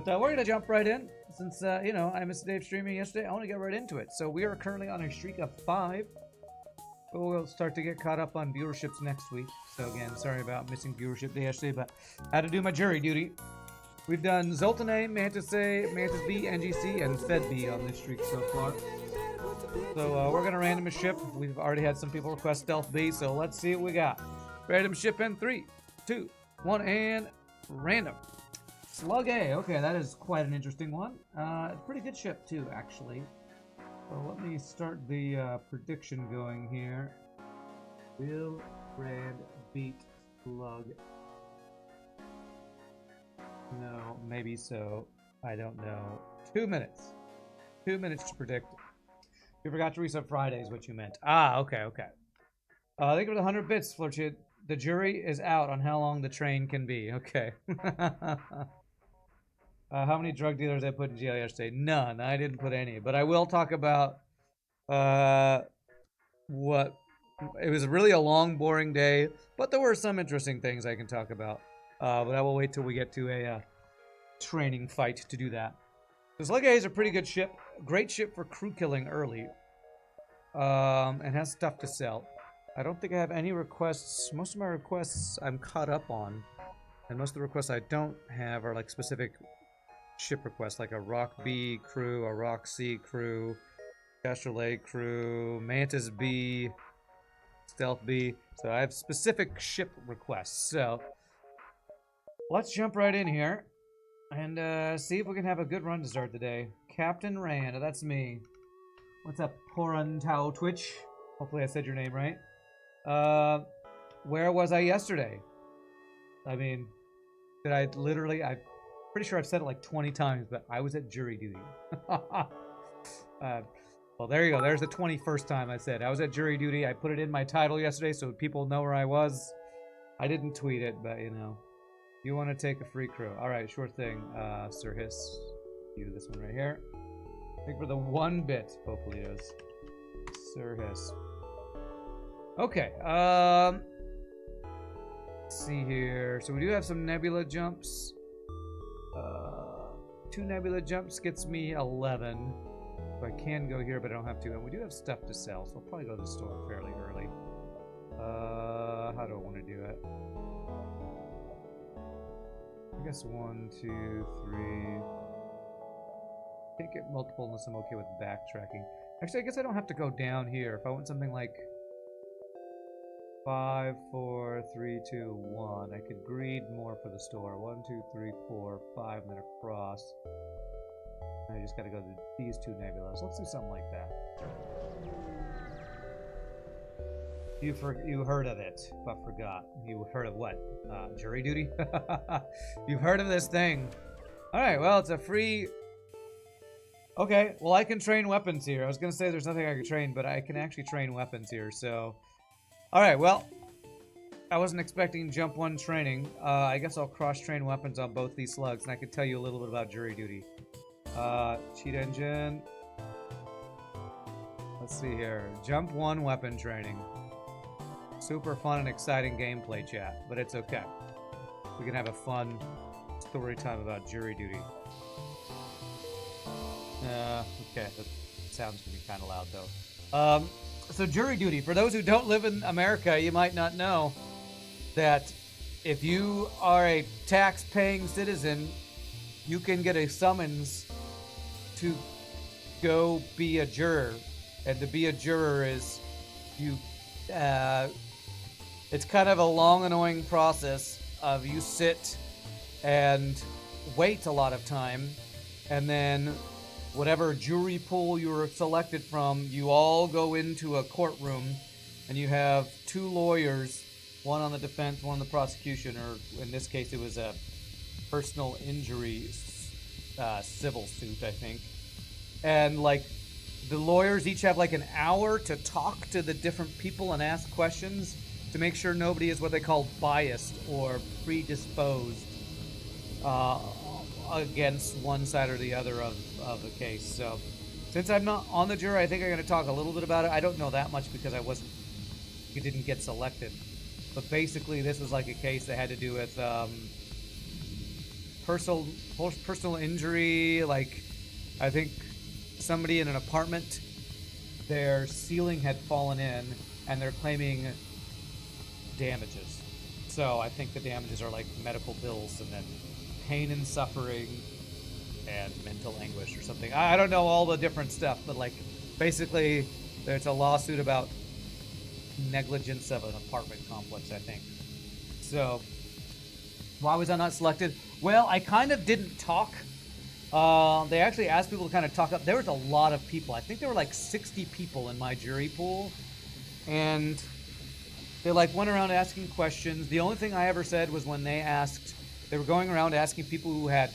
But we're going to jump right in. Since, you know, I missed Dave streaming yesterday, I want to get right into it. So we are currently on a streak of 5. But we'll start to get caught up on viewerships next week. So again, sorry about missing viewership yesterday, but I had to do my jury duty. We've done Zoltan A, Mantis A, Mantis B, NGC, and Fed B on this streak so far. So we're going to random a ship. We've already had some people request Stealth B, so let's see what we got. Random ship in 3, 2, 1, and random. Slug A. Okay, that is quite an interesting one. It's a pretty good ship too, actually. So let me start the prediction going here. Will Brand beat Slug? No, maybe so. I don't know. 2 minutes. 2 minutes to predict. You forgot to reset Friday is what you meant. Ah, okay, okay. Thank you for the 100 bits, Flirchid. The jury is out on how long the train can be. Okay. How many drug dealers I put in jail yesterday? None. I didn't put any. But I will talk about what... It was really a long, boring day, but there were some interesting things I can talk about. But I will wait till we get to a training fight to do that. So Slug A is a pretty good ship. Great ship for crew killing early. And has stuff to sell. I don't think I have any requests. Most of my requests I'm caught up on. And most of the requests I don't have are like specific ship requests, like a Rock B crew, a Rock C crew, Castrol crew, Mantis B, Stealth B. So I have specific ship requests. So let's jump right in here and see if we can have a good run to start the day. Captain Rand, that's me. What's up, Porantau Twitch? Hopefully I said your name right. Where was I yesterday? I mean, did I literally... I'm pretty sure I've said it like 20 times, but I was at jury duty. Well, there you go. There's the 21st time I said. I was at jury duty. I put it in my title yesterday so people know where I was. I didn't tweet it, but, you know. You want to take a free crew. All right, sure thing. Sir Hiss. You this one right here. I think for the 1 bit, hopefully it is. Sir Hiss. Okay, let's see here. So we do have some nebula jumps. 2 nebula jumps gets me 11. So I can go here, but I don't have to. And we do have stuff to sell, so I'll probably go to the store fairly early. How do I want to do it? I guess 1, 2, 3. Can't get multiple unless I'm okay with backtracking. Actually, I guess I don't have to go down here. If I want something like 5, 4, 3, 2, 1. I could greed more for the store. 1, 2, 3, 4, 5, and then across. And I just gotta go to these 2 nebulas. Let's do something like that. You heard of it, but forgot. You heard of what? Jury duty? You've heard of this thing. Alright, well, it's a free... Okay, well, I can train weapons here. I was gonna say there's nothing I can train, but I can actually train weapons here, so... Alright, well, I wasn't expecting jump 1 training. I guess I'll cross-train weapons on both these slugs, and I can tell you a little bit about jury duty. Cheat engine. Let's see here. Jump 1 weapon training. Super fun and exciting gameplay chat, but it's okay. We can have a fun story time about jury duty. Okay, that sounds gonna be kind of loud, though. So jury duty, for those who don't live in America, you might not know that if you are a tax-paying citizen, you can get a summons to go be a juror. And to be a juror is you, it's kind of a long, annoying process of you sit and wait a lot of time, and then whatever jury pool you were selected from, you all go into a courtroom, and you have 2 lawyers, one on the defense, one on the prosecution, or in this case it was a personal injury civil suit, I think. And like the lawyers each have like an hour to talk to the different people and ask questions to make sure nobody is what they call biased or predisposed against one side or the other of the case. So since I'm not on the jury, I think I'm going to talk a little bit about it. I don't know that much because you didn't get selected. But basically this was like a case that had to do with personal injury. Like, I think somebody in an apartment, their ceiling had fallen in, and they're claiming damages. So I think the damages are like medical bills and then pain and suffering and mental anguish or something. I don't know all the different stuff, but like basically there's a lawsuit about negligence of an apartment complex, I think. So why was I not selected? Well, I kind of didn't talk. They actually asked people to kind of talk up. There was a lot of people. I think there were like 60 people in my jury pool. And they like went around asking questions. The only thing I ever said was when they were going around asking people who had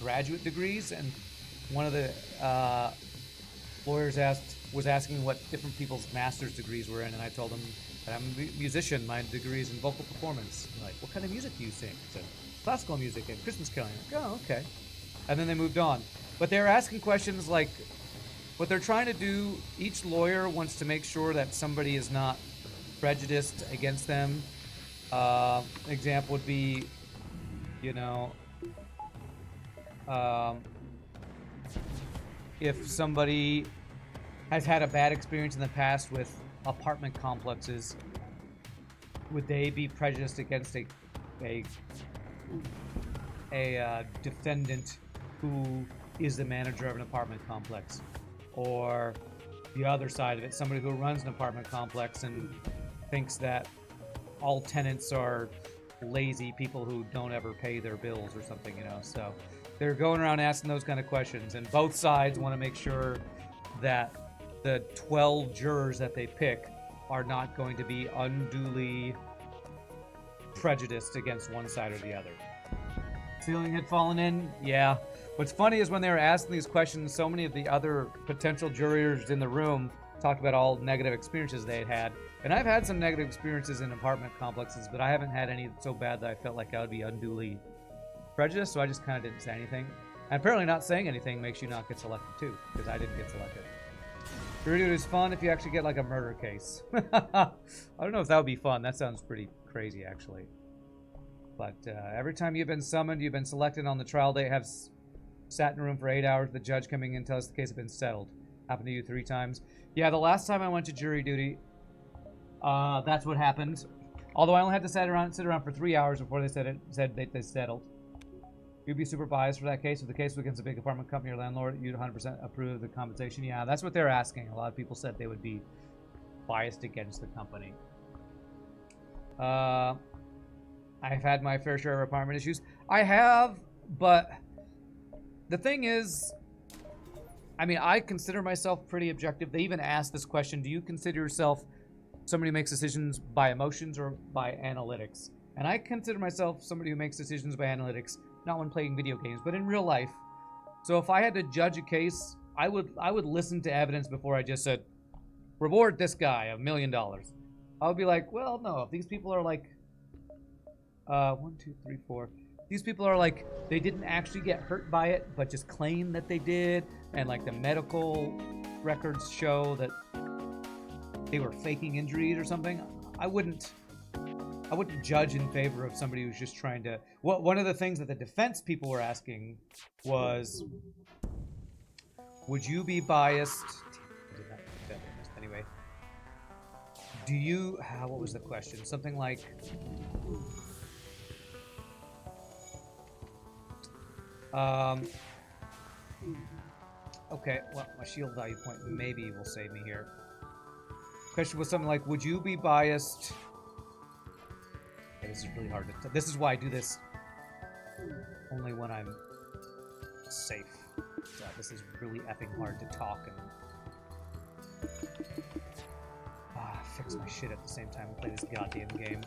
graduate degrees, and one of the lawyers was asking what different people's master's degrees were in, and I told them that I'm a musician. My degree is in vocal performance. I'm like, what kind of music do you sing? I said, classical music and Christmas caroling. Like, oh, okay. And then they moved on. But they were asking questions like, what they're trying to do, each lawyer wants to make sure that somebody is not prejudiced against them. Example would be, if somebody has had a bad experience in the past with apartment complexes, would they be prejudiced against a defendant who is the manager of an apartment complex? Or the other side of it, somebody who runs an apartment complex and thinks that all tenants are lazy people who don't ever pay their bills or something, So they're going around asking those kind of questions, and both sides want to make sure that the 12 jurors that they pick are not going to be unduly prejudiced against one side or the other. Ceiling had fallen in? Yeah. What's funny is when they were asking these questions, so many of the other potential jurors in the room talked about all negative experiences they had. And I've had some negative experiences in apartment complexes, but I haven't had any so bad that I felt like I would be unduly prejudiced, so I just kind of didn't say anything. And apparently not saying anything makes you not get selected too, because I didn't get selected. Jury duty is fun if you actually get like a murder case. I don't know if that would be fun. That sounds pretty crazy, actually. But every time you've been summoned, you've been selected on the trial day, have sat in a room for 8 hours, the judge coming in tells us the case has been settled. Happened to you 3 times. Yeah, the last time I went to jury duty, that's what happened. Although I only had to sit around for 3 hours before they said they settled. You'd be super biased for that case. If the case was against a big apartment company or landlord, you'd 100% approve the compensation. Yeah, that's what they're asking. A lot of people said they would be biased against the company. I've had my fair share of apartment issues. I have, but the thing is, I mean, I consider myself pretty objective. They even asked this question, do you consider yourself somebody who makes decisions by emotions or by analytics? And I consider myself somebody who makes decisions by analytics, not when playing video games, but in real life. So if I had to judge a case, I would listen to evidence before I just said, reward this guy $1 million. I would be like, well, no, if these people are like, 1, 2, 3, 4. These people are like, they didn't actually get hurt by it, but just claim that they did, and like the medical records show that they were faking injuries or something. I wouldn't judge in favor of somebody who's just trying to. One of the things that the defense people were asking was, would you be biased? Anyway, do you? What was the question? Something like. Okay, well, my shield value point maybe will save me here. Question was something like, would you be biased? Okay, this is really hard to. This is why I do this only when I'm safe. This is really effing hard to talk and fix my shit at the same time and play this goddamn game.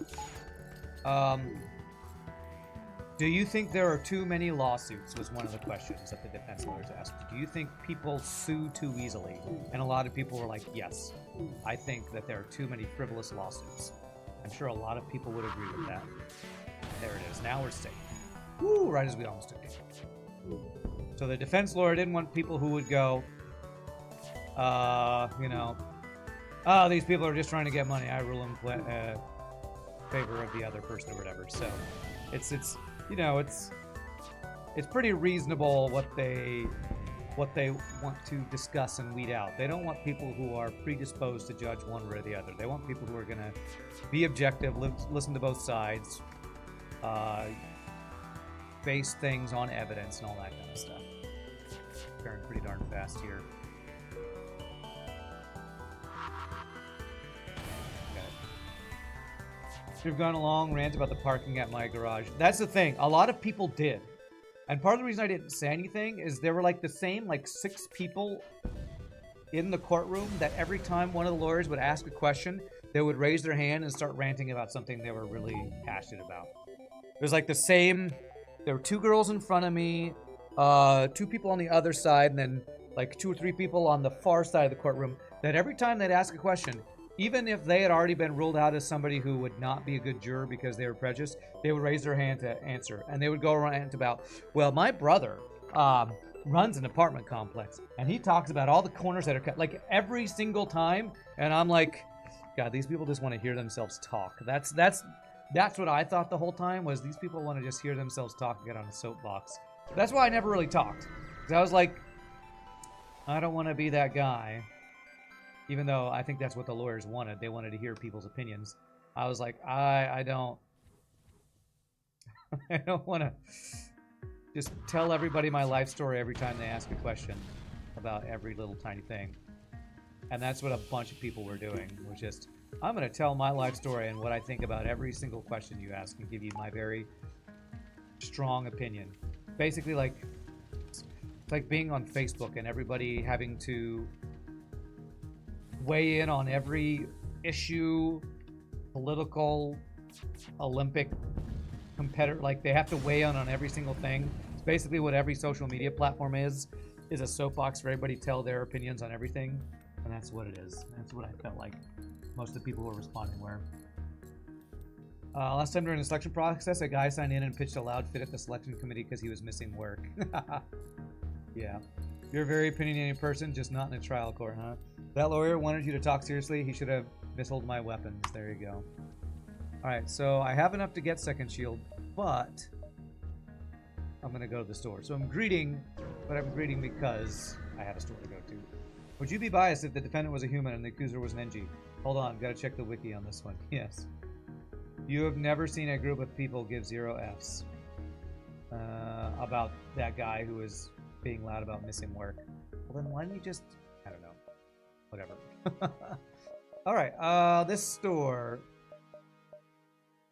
Do you think there are too many lawsuits, was one of the questions that the defense lawyers asked. Do you think people sue too easily? And a lot of people were like, yes. I think that there are too many frivolous lawsuits. I'm sure a lot of people would agree with that. There it is. Now we're safe. Woo! Right as we almost took it. So the defense lawyer didn't want people who would go, these people are just trying to get money. I rule in favor of the other person or whatever. So it's it's pretty reasonable what they want to discuss and weed out. They don't want people who are predisposed to judge one way or the other. They want people who are going to be objective, listen to both sides, base things on evidence and all that kind of stuff. Pairing pretty darn fast here. We've gone along, rant about the parking at my garage. That's the thing. A lot of people did. And part of the reason I didn't say anything is there were like the same like 6 people in the courtroom that every time one of the lawyers would ask a question, they would raise their hand and start ranting about something they were really passionate about. It was like the same. There were 2 girls in front of me, 2 people on the other side, and then like 2 or 3 people on the far side of the courtroom that every time they'd ask a question, even if they had already been ruled out as somebody who would not be a good juror because they were prejudiced, they would raise their hand to answer. And they would go around about, well, my brother runs an apartment complex, and he talks about all the corners that are cut, like every single time. And I'm like, God, these people just want to hear themselves talk. That's what I thought the whole time, was these people want to just hear themselves talk and get on a soapbox. That's why I never really talked. Because I was like, I don't want to be that guy. Even though I think that's what the lawyers wanted. They wanted to hear people's opinions. I was like, I don't want to just tell everybody my life story every time they ask a question about every little tiny thing. And that's what a bunch of people were doing. Was just, I'm going to tell my life story and what I think about every single question you ask and give you my very strong opinion. Basically, like, it's like being on Facebook and everybody having to weigh in on every issue, political, Olympic, competitor. Like, they have to weigh in on every single thing. It's basically what every social media platform is a soapbox for everybody to tell their opinions on everything. And that's what it is. That's what I felt like most of the people who were responding were. Last time during the selection process, a guy signed in and pitched a loud fit at the selection committee because he was missing work. Yeah. You're a very opinionated person, just not in a trial court, huh? That lawyer wanted you to talk seriously. He should have missileed my weapons. There you go. Alright, so I have enough to get second shield, but I'm going to go to the store. So I'm greeting, but I'm greeting because I have a store to go to. Would you be biased if the defendant was a human and the accuser was an NG? Hold on, got to check the wiki on this one. Yes. You have never seen a group of people give 0 Fs about that guy who was being loud about missing work. Well, then why don't you just... I don't know. Whatever. Alright, this store.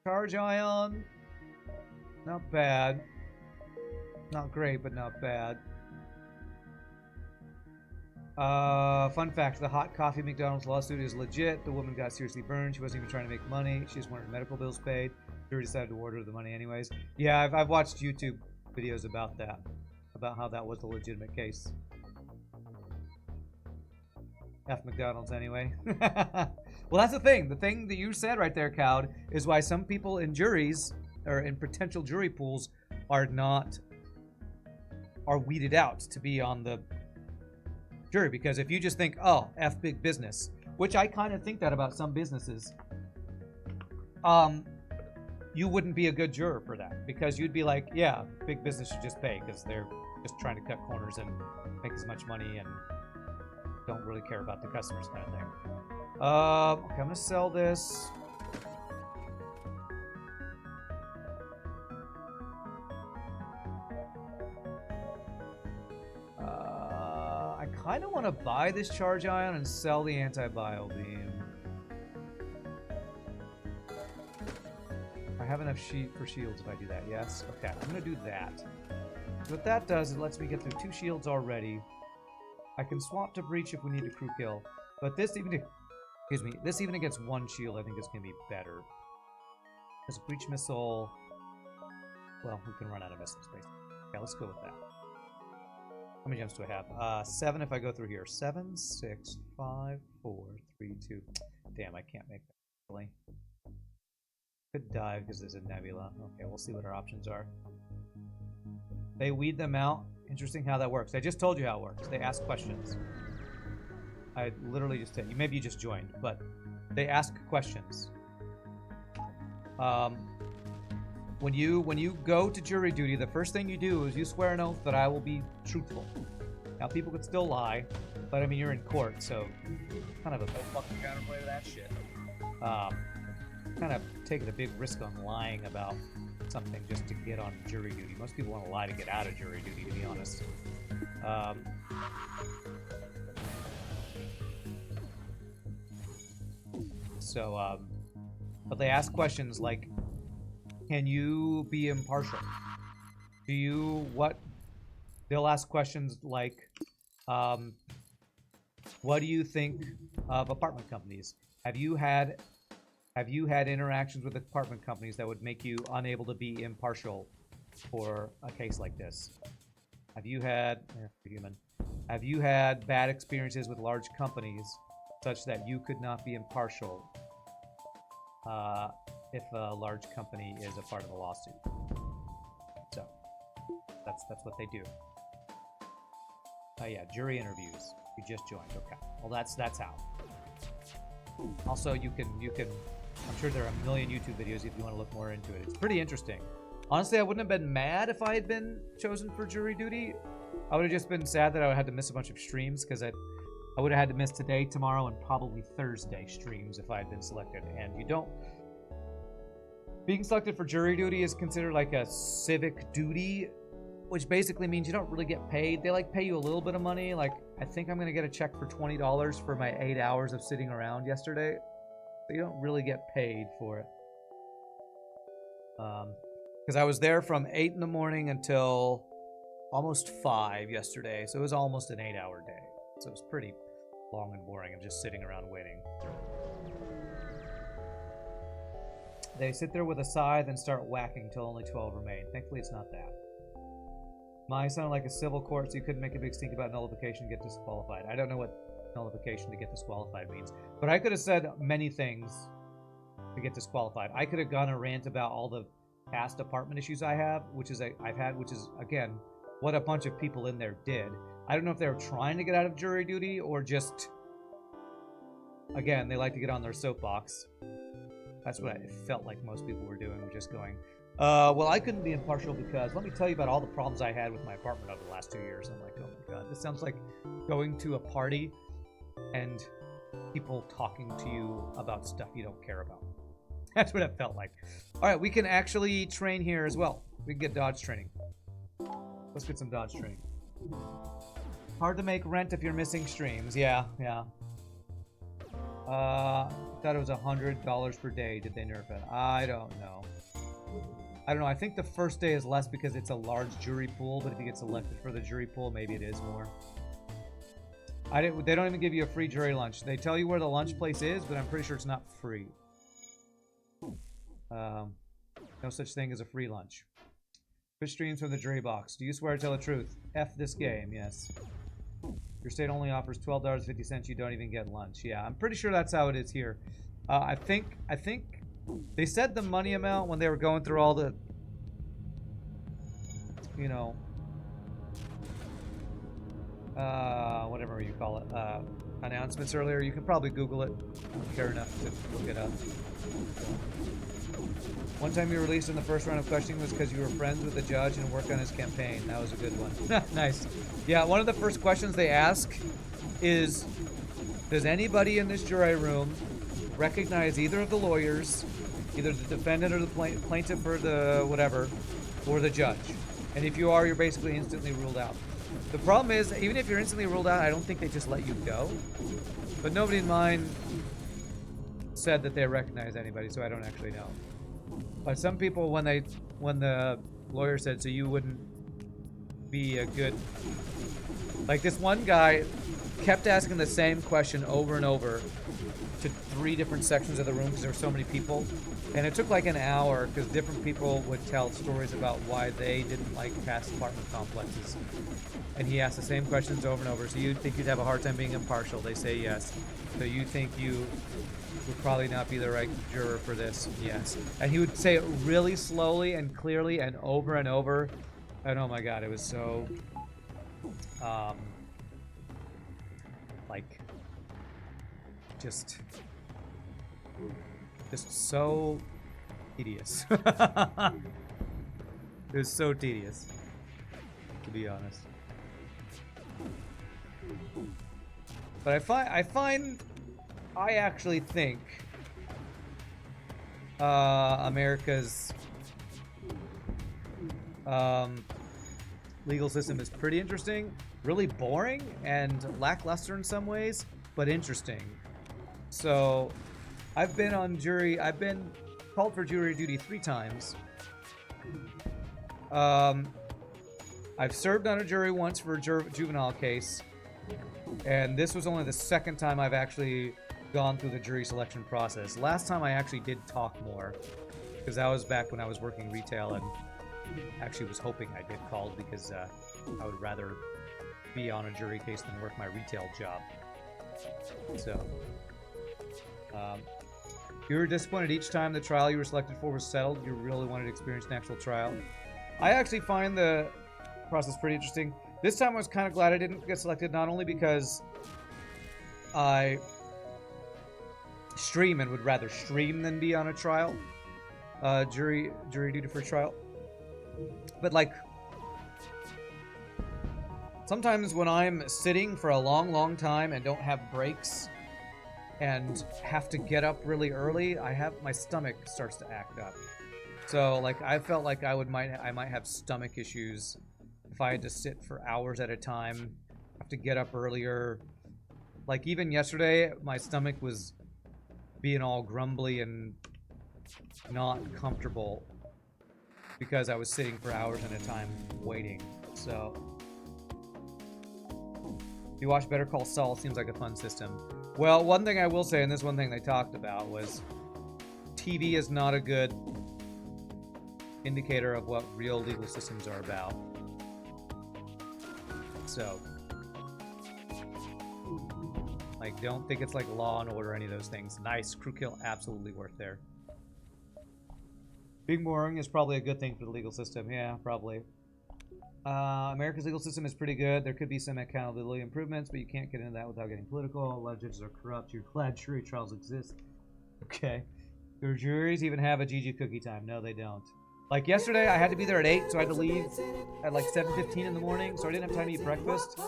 Charge ion. Not bad. Not great, but not bad. Fun fact, the hot coffee McDonald's lawsuit is legit. The woman got seriously burned. She wasn't even trying to make money. She just wanted her medical bills paid. Jury decided to award her the money anyways. Yeah, I've watched YouTube videos about that. About how that was a legitimate case. F McDonald's anyway. Well, that's the thing. The thing that you said right there, Cowd, is why some people in juries, or in potential jury pools, are weeded out to be on the jury. Because if you just think, oh, F big business, which I kind of think that about some businesses, you wouldn't be a good juror for that. Because you'd be like, yeah, big business should just pay because they're just trying to cut corners and make as much money and don't really care about the customers kind of thing. Okay, I'm going to sell this. I kind of want to buy this charge ion and sell the anti-bio beam. I have enough for shields if I do that, yes? Okay, I'm going to do that. So what that does, it lets me get through 2 shields already. I can swap to breach if we need a crew kill. But this even, excuse me, this even against 1 shield I think is going to be better. There's a breach missile. Well, we can run out of missile space. Okay, let's go with that. How many jumps do I have? 7 if I go through here. 7, 6, 5, 4, 3, 2. Damn, I can't make that. Really. Could dive because there's a nebula. Okay, we'll see what our options are. They weed them out. Interesting how that works. I just told you how it works. They ask questions. I literally just said, maybe you just joined, but they ask questions. when you go to jury duty, the first thing you do is you swear an oath that I will be truthful. Now, people could still lie, but I mean, you're in court, so kind of a fucking counterplay to that shit. Kind of taking a big risk on lying about something just to get on jury duty. Most people want to lie to get out of jury duty, to be honest. But they ask questions like, can you be impartial? They'll ask questions like, what do you think of apartment companies? Have you had interactions with apartment companies that would make you unable to be impartial for a case like this? Have you had bad experiences with large companies such that you could not be impartial if a large company is a part of a lawsuit? So that's what they do. Yeah, jury interviews. You just joined. Okay. Well, that's how. Also, you can. I'm sure there are a million YouTube videos if you want to look more into it. It's pretty interesting. Honestly, I wouldn't have been mad if I had been chosen for jury duty. I would have just been sad that I would have had to miss a bunch of streams, because I would have had to miss today, tomorrow, and probably Thursday streams if I had been selected. And you don't... Being selected for jury duty is considered like a civic duty, which basically means you don't really get paid. They like pay you a little bit of money. Like, I think I'm going to get a check for $20 for my 8 hours of sitting around yesterday. But you don't really get paid for it. Because I was there from 8 in the morning until almost 5 yesterday. So it was almost an 8-hour day. So it was pretty long and boring of just sitting around waiting. They sit there with a scythe and start whacking till only 12 remain. Thankfully, it's not that. Mine sounded like a civil court, so you couldn't make a big stink about nullification to get disqualified. I don't know what nullification to get disqualified means. But I could have said many things to get disqualified. I could have gone a rant about all the past apartment issues I've had, which is, again, what a bunch of people in there did. I don't know if they were trying to get out of jury duty or just, again, they like to get on their soapbox. That's what it felt like most people were doing, just going, well, I couldn't be impartial because let me tell you about all the problems I had with my apartment over the last 2 years. I'm like, oh my god, this sounds like going to a party and people talking to you about stuff you don't care about. That's what it felt like. All right, we can actually train here as well. We can get dodge training. Let's get some dodge training. Hard to make rent if you're missing streams. Yeah. Thought it was $100 per day. Did they nerf it? I don't know. I think the first day is less because it's a large jury pool, but if you get selected for the jury pool, maybe it is more. They don't even give you a free jury lunch. They tell you where the lunch place is, but I'm pretty sure it's not free. No such thing as a free lunch. Twitch streams from the jury box. Do you swear to tell the truth? F this game, yes. Your state only offers $12.50. You don't even get lunch. Yeah, I'm pretty sure that's how it is here. I think they said the money amount when they were going through all the, whatever you call it, announcements earlier. You can probably Google it. I don't care enough to look it up. One time you were released in the first round of questioning was because you were friends with the judge and worked on his campaign. That was a good one. Nice. Yeah, one of the first questions they ask is, does anybody in this jury room recognize either of the lawyers, either the defendant or the plaintiff or the whatever, or the judge? And if you are, you're basically instantly ruled out. The problem is, even if you're instantly ruled out, I don't think they just let you go. But nobody in mine said that they recognize anybody, so I don't actually know. But some people, when the lawyer said, so you wouldn't be a good... Like, this one guy kept asking the same question over and over to 3 different sections of the room because there were so many people. And it took like an hour because different people would tell stories about why they didn't like past apartment complexes. And he asked the same questions over and over. So you think you'd have a hard time being impartial? They say yes. So you think you would probably not be the right juror for this? Yes. And he would say it really slowly and clearly and over and over. And oh my god, it was so... like... Just so tedious. It was so tedious, to be honest. But I actually think America's legal system is pretty interesting, really boring and lackluster in some ways, but interesting. So I've been called for jury duty 3 times. I've served on a jury once for a juvenile case, and this was only the 2nd time I've actually gone through the jury selection process. Last time I actually did talk more, because that was back when I was working retail and actually was hoping I'd get called, because I would rather be on a jury case than work my retail job. So, you were disappointed each time the trial you were selected for was settled. You really wanted to experience an actual trial. I actually find the process pretty interesting. This time I was kind of glad I didn't get selected, not only because I stream and would rather stream than be on a trial, jury duty for trial, but like sometimes when I'm sitting for a long time and don't have breaks and have to get up really early, my stomach starts to act up. So like I felt like I might have stomach issues if I had to sit for hours at a time, have to get up earlier. Like even yesterday, my stomach was being all grumbly and not comfortable because I was sitting for hours at a time waiting. So if you watch Better Call Saul, it seems like a fun system. Well, one thing I will say, and this one thing they talked about, was TV is not a good indicator of what real legal systems are about. So, like, don't think it's like Law and Order or any of those things. Nice. Crew kill, absolutely worth there. Being boring is probably a good thing for the legal system. Yeah, probably. America's legal system is pretty good. There could be some accountability improvements, but you can't get into that without getting political. A lot of judges are corrupt. You're glad jury trials exist. Okay. Do juries even have a GG cookie time? No, they don't. Like yesterday, I had to be there at 8, so I had to leave at like 7:15 in the morning, so I didn't have time to eat breakfast.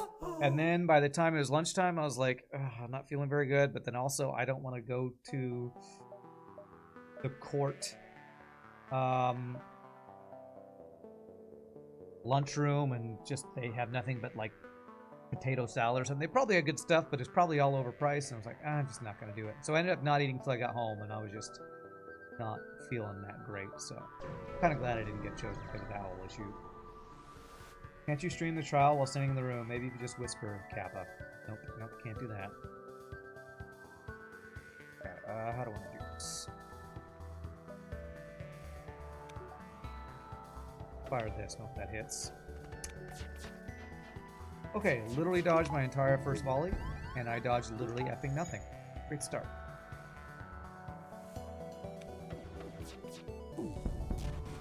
And then by the time it was lunchtime, I was like, I'm not feeling very good, but then also I don't want to go to the court lunchroom and just they have nothing but like potato salad or something. They probably had good stuff, but it's probably all overpriced, and I was like, I'm just not going to do it. So I ended up not eating until I got home, and I was just not feeling that great, so kind of glad I didn't get chosen because of that whole issue. Can't you stream the trial while standing in the room? Maybe you could just whisper, Kappa. Nope, can't do that. Okay, how do I want to do this? Fire this, hope that hits. Okay, literally dodged my entire first volley, and I dodged literally effing nothing. Great start.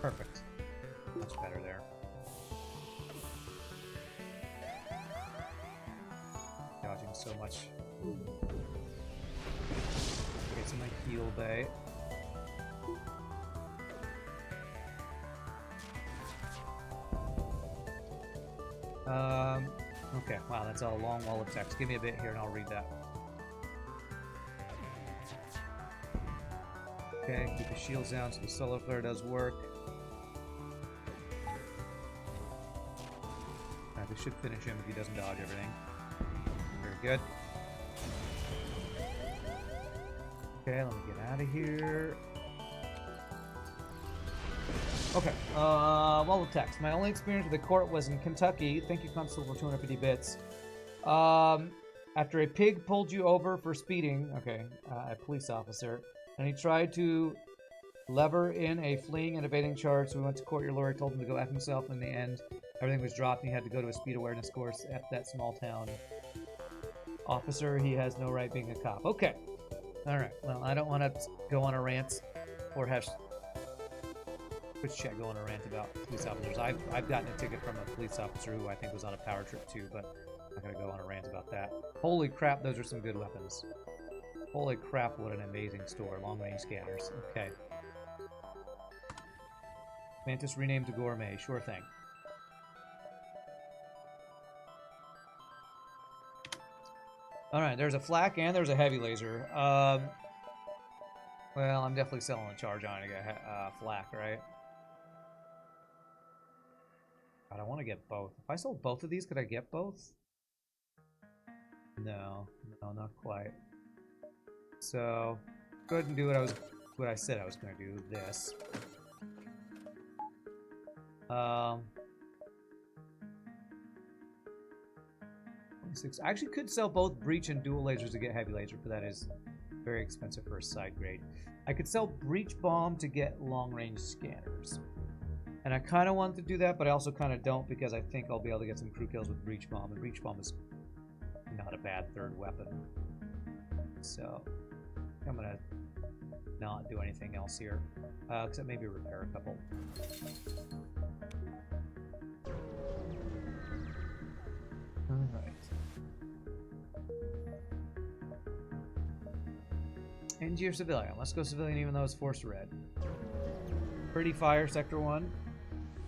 Perfect. Much better there. Dodging so much. Okay, so my heal bay. Okay, wow, that's a long wall of text. Give me a bit here and I'll read that. Okay, keep the shields down so the solar flare does work. This should finish him if he doesn't dodge everything. Very good. Okay, let me get out of here. Okay, wall of text. My only experience with the court was in Kentucky. Thank you, Constable, for 250 bits. After a pig pulled you over for speeding, okay, a police officer, and he tried to lever in a fleeing and evading charge, so we went to court. Your lawyer told him to go F himself. In the end, everything was dropped, and he had to go to a speed awareness course at that small town. Officer, he has no right being a cop. Okay. Alright, well, I don't want to go on a rant or have Twitch chat go on a rant about police officers. I've gotten a ticket from a police officer who I think was on a power trip too, but I'm not going to go on a rant about that. Holy crap, those are some good weapons. Holy crap, what an amazing store. Long-range scanners. Okay. Mantis renamed to Gourmet. Sure thing. Alright, there's a flak and there's a heavy laser. Well, I'm definitely selling a charge on to get flak, right? God, I want to get both. If I sold both of these, could I get both? No, not quite. So, go ahead and do what I said I was going to do. This. I actually could sell both breach and dual lasers to get heavy laser, but that is very expensive for a side grade. I could sell breach bomb to get long range scanners. And I kind of want to do that, but I also kind of don't because I think I'll be able to get some crew kills with breach bomb, and breach bomb is not a bad third weapon. So I'm gonna not do anything else here, except maybe repair a couple. All right. NG or civilian? Let's go civilian, even though it's force red. Pretty fire, sector 1.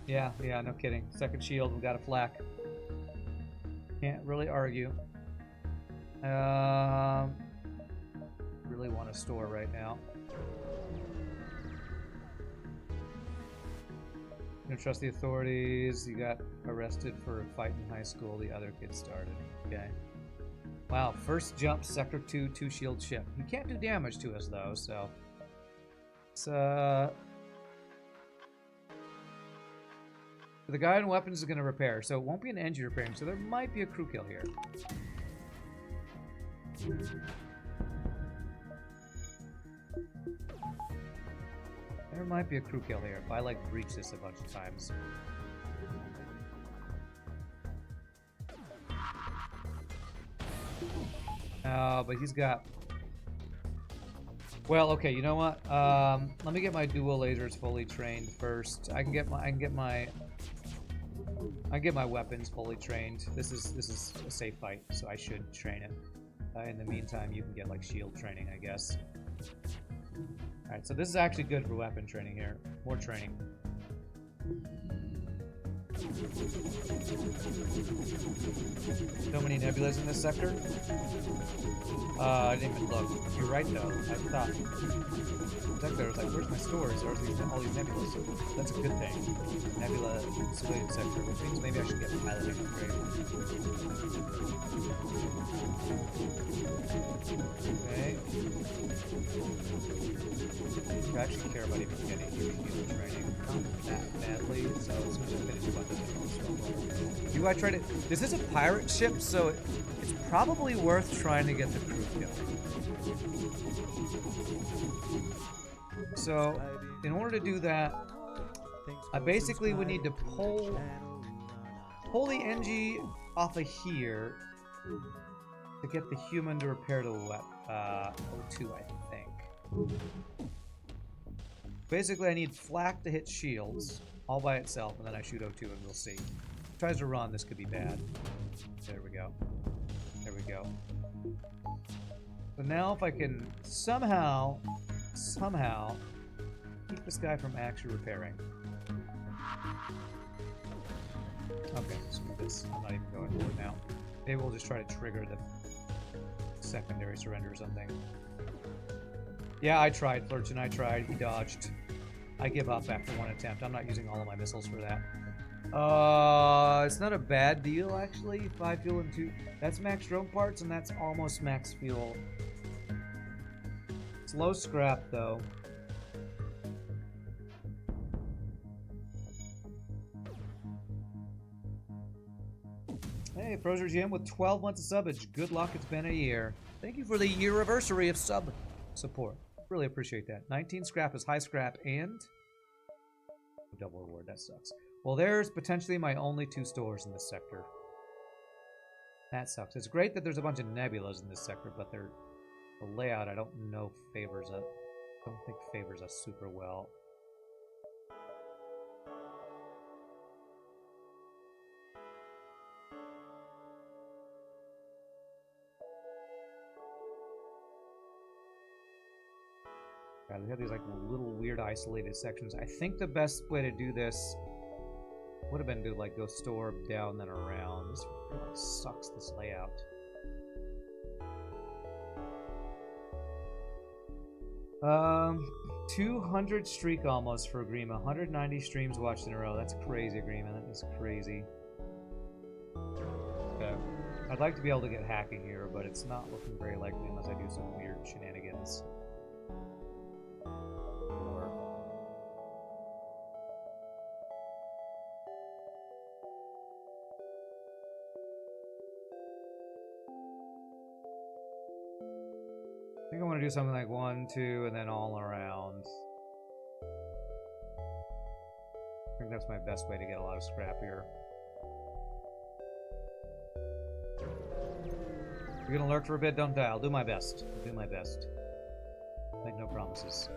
Yeah, no kidding. Second shield, we got a flak. Can't really argue. Really want a store right now. You don't trust the authorities. You got arrested for a fight in high school. The other kid started. Okay. Wow, first jump, sector 2, 2 shield ship. He can't do damage to us though, so it's the guy in weapons is going to repair, so it won't be an engine repairing, so there might be a crew kill here. There might be a crew kill here if I like breach this a bunch of times. But he's got... Well, okay, you know what? Let me get my dual lasers fully trained first. I can get my weapons fully trained. This is a safe fight, so I should train it. In the meantime, you can get like shield training, I guess. Alright, so this is actually good for weapon training here. More training. So many nebulas in this sector? I didn't even look. You're right though. I thought sector was like, where's my stores? There's all these nebulas. That's a good thing. Nebula civilian sector, which means maybe I should get piloting upgrade. Okay. I actually care about even getting human training. Not that badly, so as soon as I finish weapons, do I try to... This is a pirate ship, so it's probably worth trying to get the crew kill. So, in order to do that, I basically would need to pull the NG off of here to get the human to repair the O2, I think. Basically, I need flak to hit shields all by itself, and then I shoot O2 and we'll see. If it tries to run, this could be bad. There we go. There we go. So now if I can somehow keep this guy from actually repairing. Okay, screw this. I'm not even going for it now. Maybe we'll just try to trigger the secondary surrender or something. Yeah, I tried, Flurchin, I tried. He dodged. I give up after one attempt. I'm not using all of my missiles for that. It's not a bad deal, actually. 5 fuel and 2. That's max drone parts, and that's almost max fuel. It's low scrap, though. Hey, Prozer GM with 12 months of subbage. Good luck, it's been a year. Thank you for the year-anniversary of sub support. Really appreciate that. 19 scrap is high scrap and... double reward, that sucks. Well, there's potentially my only 2 stores in this sector. That sucks. It's great that there's a bunch of nebulas in this sector, but the layout I don't know favors us. I don't think favors us super well. Yeah, we have these like little weird isolated sections. I think the best way to do this would have been to like go store down then around. This really sucks, this layout. Um, 200 streak almost for Agrima. 190 streams watched in a row. That's crazy, Agrima. That is crazy. Okay. I'd like to be able to get hacking here, but it's not looking very likely unless I do some weird shenanigans. I think I want to do something like 1, 2, and then all around. I think that's my best way to get a lot of scrap here. You're gonna lurk for a bit, don't die. I'll do my best. I'll do my best. Make no promises.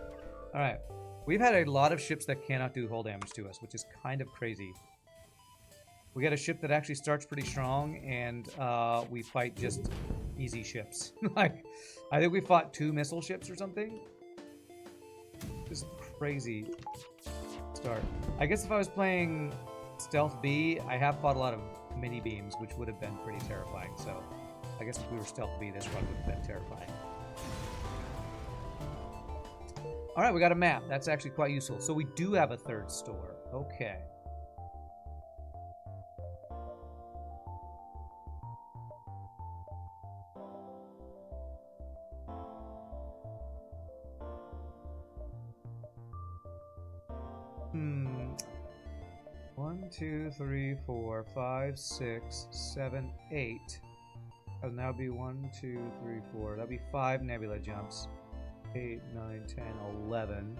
Alright. We've had a lot of ships that cannot do hull damage to us, which is kind of crazy. We got a ship that actually starts pretty strong, and we fight just easy ships. Like, I think we fought 2 missile ships or something. Just crazy start. I guess if I was playing Stealth B, I have fought a lot of mini beams, which would have been pretty terrifying. So I guess if we were Stealth B, this one would have been terrifying. Alright, we got a map. That's actually quite useful. So we do have a 3rd store. Okay. One, 2, 3, 4, 5, 6, 7, 8. That'll now be 1, 2, 3, 4. That'll be 5 nebula jumps. 8, 9, 10, 11.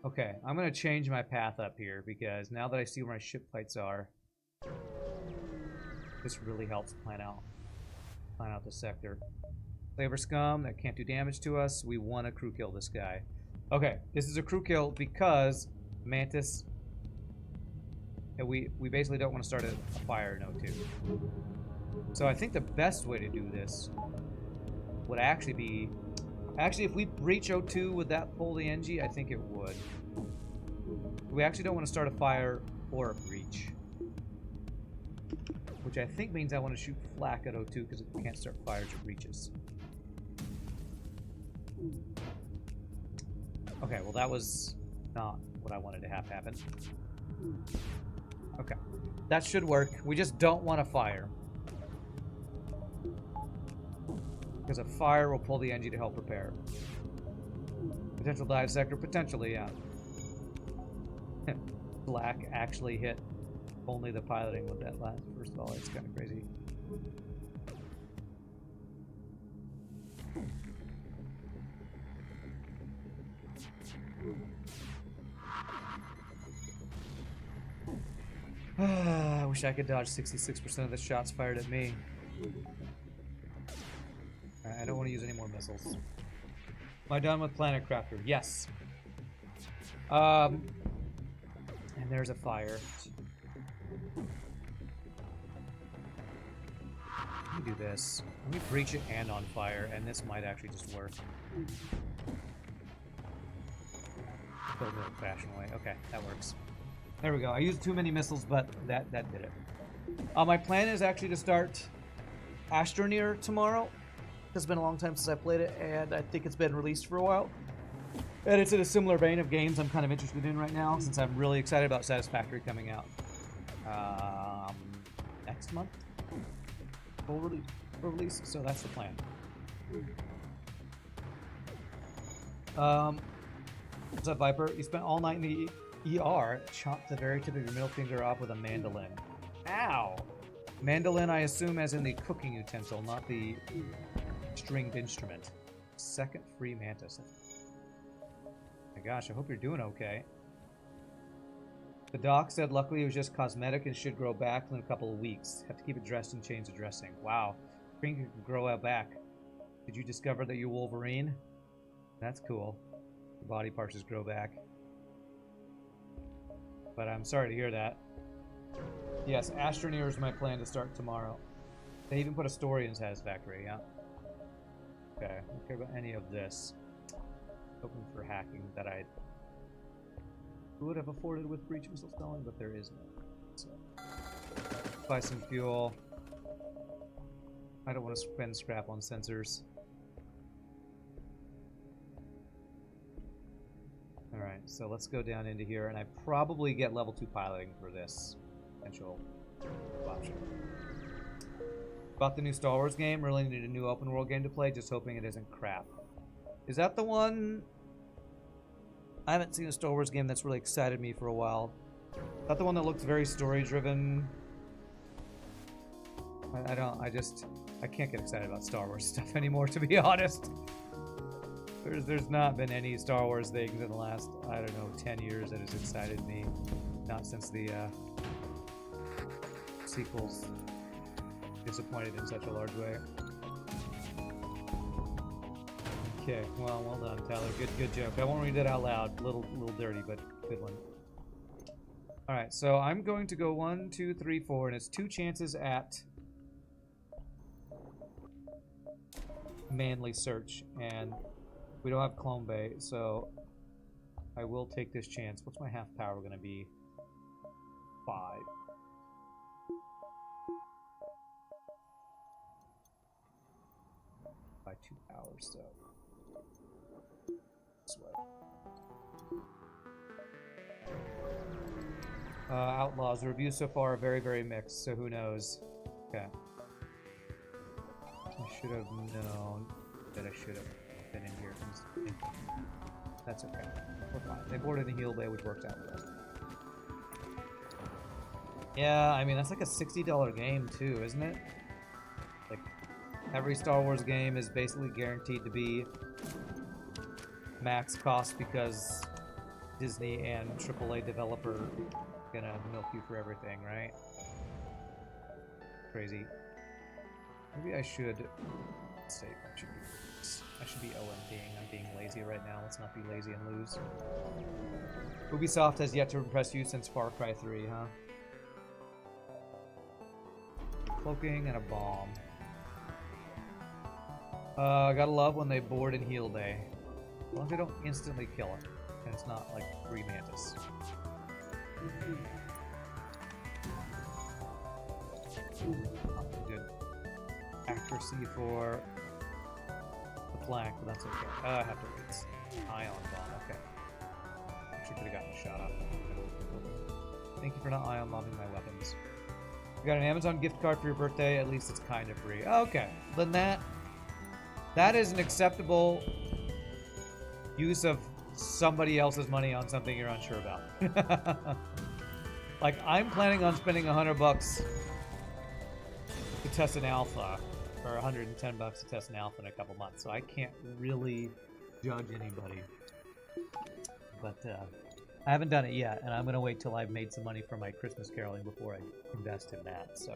Okay, I'm going to change my path up here because now that I see where my ship fights are, this really helps plan out the sector. Flavor scum that can't do damage to us. We want to crew kill this guy. Okay, this is a crew kill because Mantis. And we basically don't want to start a fire in O2. So I think the best way to do this would actually be... Actually, if we breach O2, would that pull the NG? I think it would. We actually don't want to start a fire or a breach. Which I think means I want to shoot flak at O2 because we can't start fires or breaches. Okay, well that was not what I wanted to have happen. Okay, that should work. We just don't want a fire. Because a fire will pull the NG to help repair. Potential dive sector, potentially, yeah. Black actually hit only the piloting with that last. First of all, it's kind of crazy. I wish I could dodge 66% of the shots fired at me. I don't want to use any more missiles. Am I done with Planet Crafter? Yes. And there's a fire. Let me do this. Let me breach it and on fire, and this might actually just work. Go the old-fashioned way. Okay, that works. There we go. I used too many missiles, but that did it. My plan is actually to start Astroneer tomorrow. It's been a long time since I played it, and I think it's been released for a while. And it's in a similar vein of games I'm kind of interested in right now, since I'm really excited about Satisfactory coming out next month. Full release, so that's the plan. What's up, Viper? You spent all night in the ER, chopped the very tip of your middle finger off with a mandolin. Ow! Mandolin, I assume, as in the cooking utensil, not the stringed instrument. Second free mantis. My gosh, I hope you're doing okay. The doc said luckily it was just cosmetic and should grow back in a couple of weeks. Have to keep it dressed and change the dressing. Wow. Spring can grow out back. Did you discover that you're Wolverine? That's cool. Your body parts just grow back. But I'm sorry to hear that. Yes, Astroneer is my plan to start tomorrow. They even put a story in Satisfactory, yeah. Okay, I don't care about any of this. Open for hacking that I would have afforded with breach missile spelling, but there is none. So, buy some fuel. I don't want to spend scrap on sensors. Alright, so let's go down into here, and I probably get level 2 piloting for this potential option. Bought the new Star Wars game, really need a new open world game to play, just hoping it isn't crap. Is that the one? I haven't seen a Star Wars game that's really excited me for a while. Is that the one that looks very story driven? I can't get excited about Star Wars stuff anymore, to be honest. There's not been any Star Wars things in the last, I don't know, 10 years that has excited me. Not since the sequels disappointed in such a large way. Okay, well done, Tyler. Good joke. I won't read it out loud. Little dirty, but good one. Alright, so I'm going to go 1, 2, 3, 4, and it's 2 chances at manly search, and we don't have Clone Bay, so I will take this chance. What's my half power going to be? 5. By 2 hours, so this way. Outlaws. The reviews so far are very mixed, so who knows? Okay. I should have known that I should have been in here. That's okay. We're fine. They boarded the Heel Bay, which works out for us. Yeah, I mean, that's like a $60 game, too, isn't it? Like, every Star Wars game is basically guaranteed to be max cost because Disney and AAA developer gonna milk you for everything, right? Crazy. Maybe I should save. I should be OMDing. I'm being lazy right now. Let's not be lazy and lose. Ubisoft has yet to impress you since Far Cry 3, huh? Cloaking and a bomb. Gotta love when they board and heal day. As long as they don't instantly kill it. And it's not like Free Mantis. Good accuracy for the flank, but that's okay. I have to wait. Ion bomb, okay. Actually could have gotten a shot up. Thank you for not ion bombing my weapons. You got an Amazon gift card for your birthday, at least it's kind of free. Okay, then that is an acceptable use of somebody else's money on something you're unsure about. Like, I'm planning on spending $100 to test an alpha, or $110 to test an alpha in a couple months, so I can't really judge anybody. But I haven't done it yet, and I'm going to wait till I've made some money from my Christmas caroling before I invest in that, so.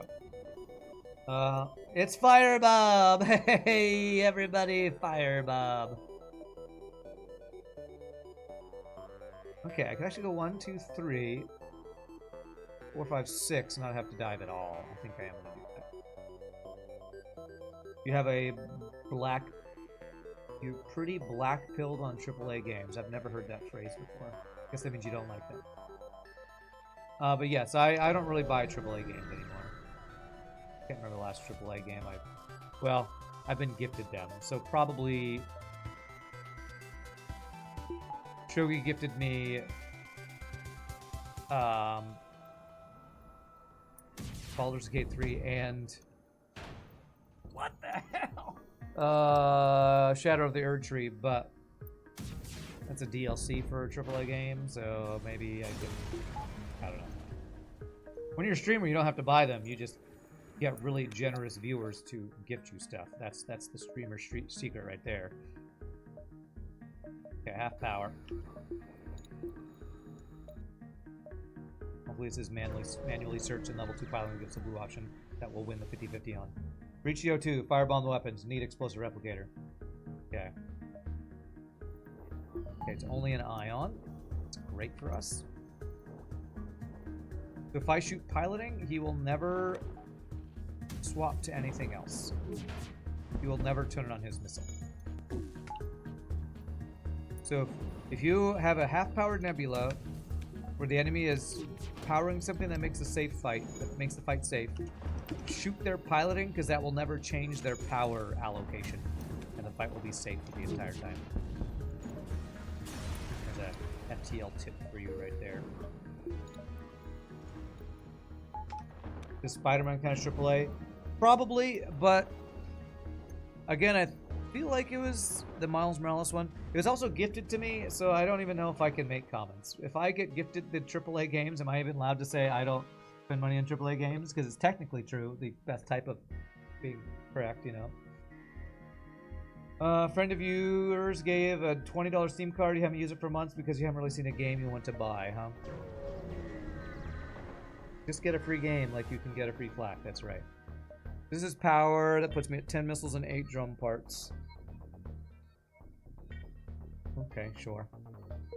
It's Fire Bob! Hey, everybody, Fire Bob. Okay, I can actually go 1, 2, 3, 4, 5, 6, and not have to dive at all. I think I am going to do that. You have a black... You're pretty black-pilled on AAA games. I've never heard that phrase before. I guess that means you don't like them. But yes, I don't really buy AAA games anymore. I can't remember the last AAA game well, I've been gifted them, so probably... Shogi gifted me Baldur's Gate 3 and what the hell? Shadow of the Erd Tree, but that's a DLC for a AAA game, so maybe I can, I don't know. When you're a streamer, you don't have to buy them. You just get really generous viewers to gift you stuff. That's the streamer secret right there. Okay, half power. Hopefully this is manually search and level 2 piloting gives a blue option that will win the 50-50 on. Breach CO2, firebomb the weapons, need explosive replicator. Okay. Okay, it's only an ion. It's great for us. So if I shoot piloting, he will never swap to anything else. He will never turn it on his missile. So if you have a half-powered nebula where the enemy is powering something that makes a safe fight, that makes the fight safe, shoot their piloting, because that will never change their power allocation, and the fight will be safe for the entire time. There's a FTL tip for you right there. Is Spider-Man kind of AAA? Probably, but again, I feel like it was the Miles Morales one. It was also gifted to me, so I don't even know if I can make comments. If I get gifted the AAA games, am I even allowed to say I don't spend money on AAA games? Because it's technically true, the best type of being correct, you know. A friend of yours gave a $20 Steam card. You haven't used it for months because you haven't really seen a game you want to buy, huh? Just get a free game like you can get a free flak, that's right. This is power. That puts me at 10 missiles and 8 drum parts. Okay, sure.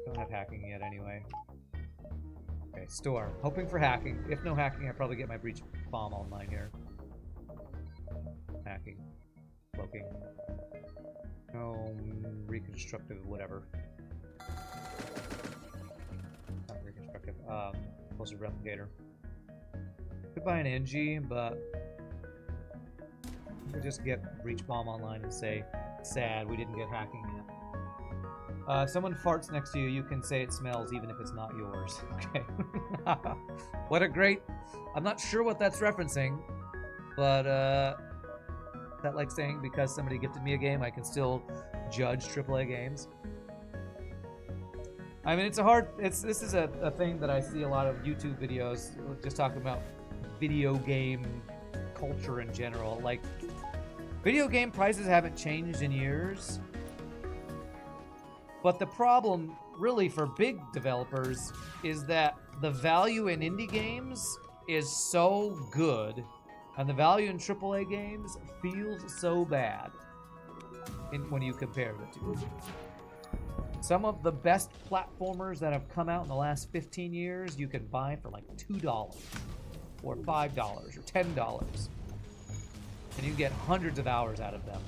Don't have hacking yet anyway. Okay, store. Hoping for hacking. If no hacking, I probably get my breach bomb online here. Hacking. Cloaking. No, reconstructive, whatever. Not reconstructive. Explosive replicator. Could buy an NG, but we'll just get breach bomb online and say, sad, we didn't get hacking yet. Someone farts next to you, you can say it smells even if it's not yours. Okay. What a great... I'm not sure what that's referencing, but that like saying because somebody gifted me a game, I can still judge AAA games. I mean, it's a hard... This is a thing that I see a lot of YouTube videos just talking about video game culture in general. Like, video game prices haven't changed in years. But the problem, really, for big developers is that the value in indie games is so good, and the value in AAA games feels so bad when you compare the two. Some of the best platformers that have come out in the last 15 years, you can buy for like $2 or $5 or $10. And you get hundreds of hours out of them.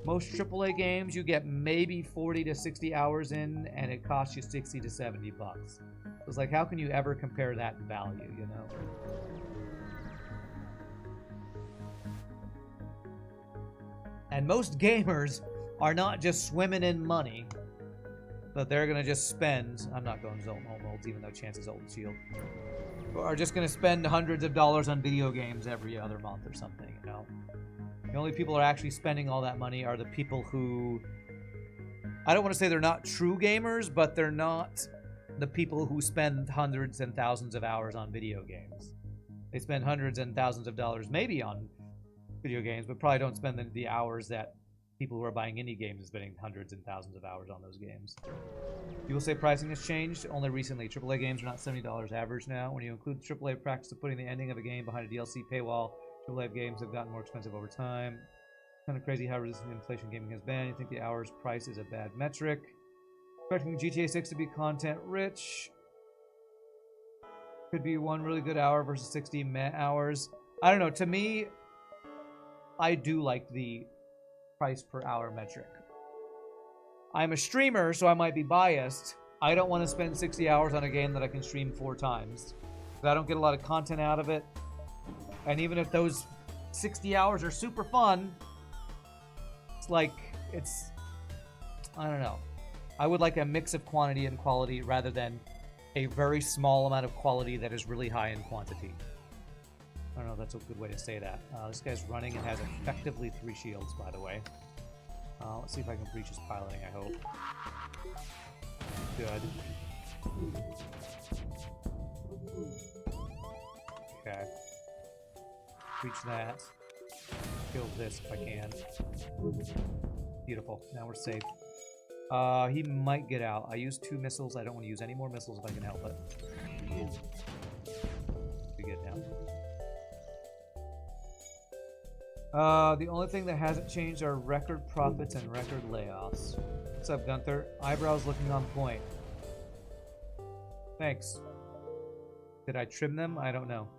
Most AAA games, you get maybe 40 to 60 hours in, and it costs you 60 to 70 bucks. So it's like, how can you ever compare that in value, you know? And most gamers are not just swimming in money, but they're gonna just spend, I'm not going Zone Home Molds, even though chances old shield, are just gonna spend hundreds of dollars on video games every other month or something, you know? The only people who are actually spending all that money are the people who, I don't want to say they're not true gamers, but they're not the people who spend hundreds and thousands of hours on video games. They spend hundreds and thousands of dollars maybe on video games, but probably don't spend the hours that people who are buying indie games are spending hundreds and thousands of hours on those games. People say pricing has changed only recently. AAA games are not $70 average now. When you include the AAA practice of putting the ending of a game behind a DLC paywall, AAA games have gotten more expensive over time. Kind of crazy how resistant inflation gaming has been. You think the hours price is a bad metric. Expecting GTA 6 to be content rich. Could be one really good hour versus 60 meh hours. I don't know. To me, I do like the price per hour metric. I'm a streamer, so I might be biased. I don't want to spend 60 hours on a game that I can stream 4 times. I don't get a lot of content out of it. And even if those 60 hours are super fun, it's like, I don't know. I would like a mix of quantity and quality rather than a very small amount of quality that is really high in quantity. I don't know if that's a good way to say that. This guy's running and has effectively 3 shields, by the way. Let's see if I can breach his piloting, I hope. Good. Okay. Breach that. Kill this if I can. Beautiful. Now we're safe. He might get out. I used 2 missiles. I don't want to use any more missiles if I can help it. Be good now. The only thing that hasn't changed are record profits and record layoffs. What's up, Gunther? Eyebrows looking on point. Thanks. Did I trim them? I don't know.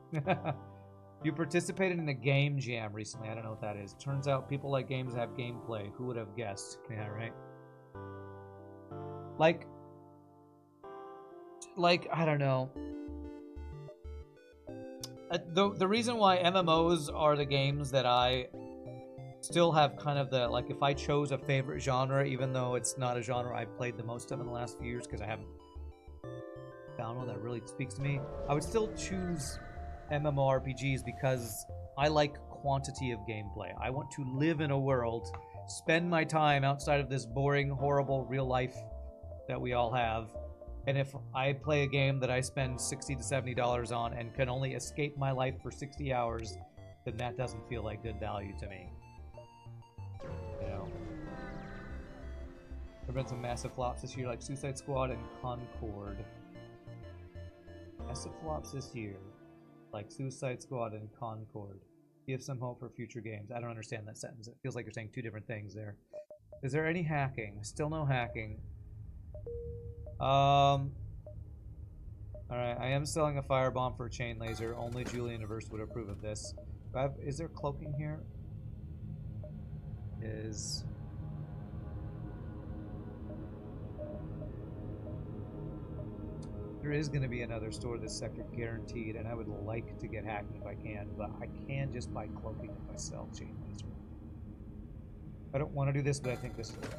You participated in a game jam recently. I don't know what that is. Turns out people like games that have gameplay. Who would have guessed? Yeah, right? like I don't know. The reason why MMOs are the games that I still have kind of the, like, if I chose a favorite genre, even though it's not a genre I've played the most of in the last few years because I haven't found one that really speaks to me, I would still choose MMORPGs because I like quantity of gameplay. I want to live in a world, spend my time outside of this boring, horrible real life that we all have. And if I play a game that I spend $60 to $70 on and can only escape my life for 60 hours, then that doesn't feel like good value to me. You know? There have been some massive flops this year, like Suicide Squad and Concord. Massive flops this year, like Suicide Squad and Concord. Give some hope for future games. I don't understand that sentence. It feels like you're saying two different things there. Is there any hacking? Still no hacking. Alright, I am selling a firebomb for a chain laser. Only Julian Universe would approve of this. Is there cloaking here? There is going to be another store this sector guaranteed, and I would like to get hacking if I can, but I can just buy cloaking if I sell chain laser. I don't want to do this, but I think this is right.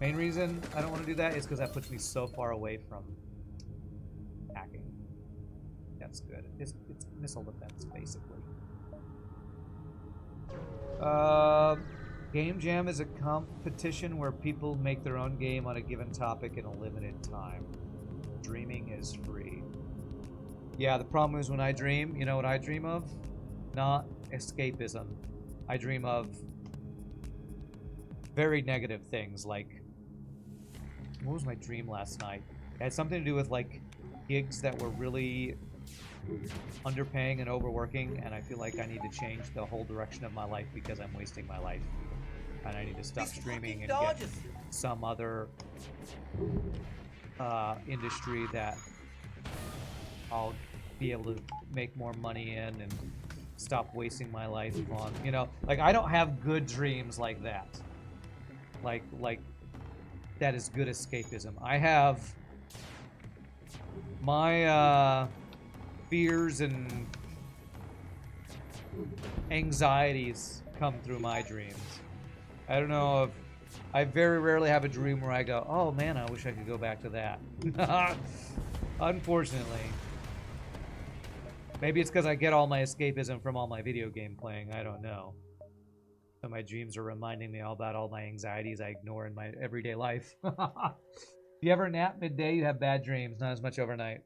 Main reason I don't want to do that is because that puts me so far away from hacking. That's good. It's missile defense, basically. Game Jam is a competition where people make their own game on a given topic in a limited time. Dreaming is free. Yeah, the problem is when I dream, you know what I dream of? Not escapism. I dream of very negative things, like... What was my dream last night? It had something to do with, like, gigs that were really underpaying and overworking, and I feel like I need to change the whole direction of my life because I'm wasting my life. And I need to stop streaming and get some other industry that I'll be able to make more money in and stop wasting my life on, you know, like I don't have good dreams like that. Like that is good escapism. I have my fears and anxieties come through my dreams. I don't know if... I very rarely have a dream where I go, oh man, I wish I could go back to that. Unfortunately. Maybe it's because I get all my escapism from all my video game playing. I don't know. So my dreams are reminding me all about all my anxieties I ignore in my everyday life. If you ever nap midday, you have bad dreams. Not as much overnight.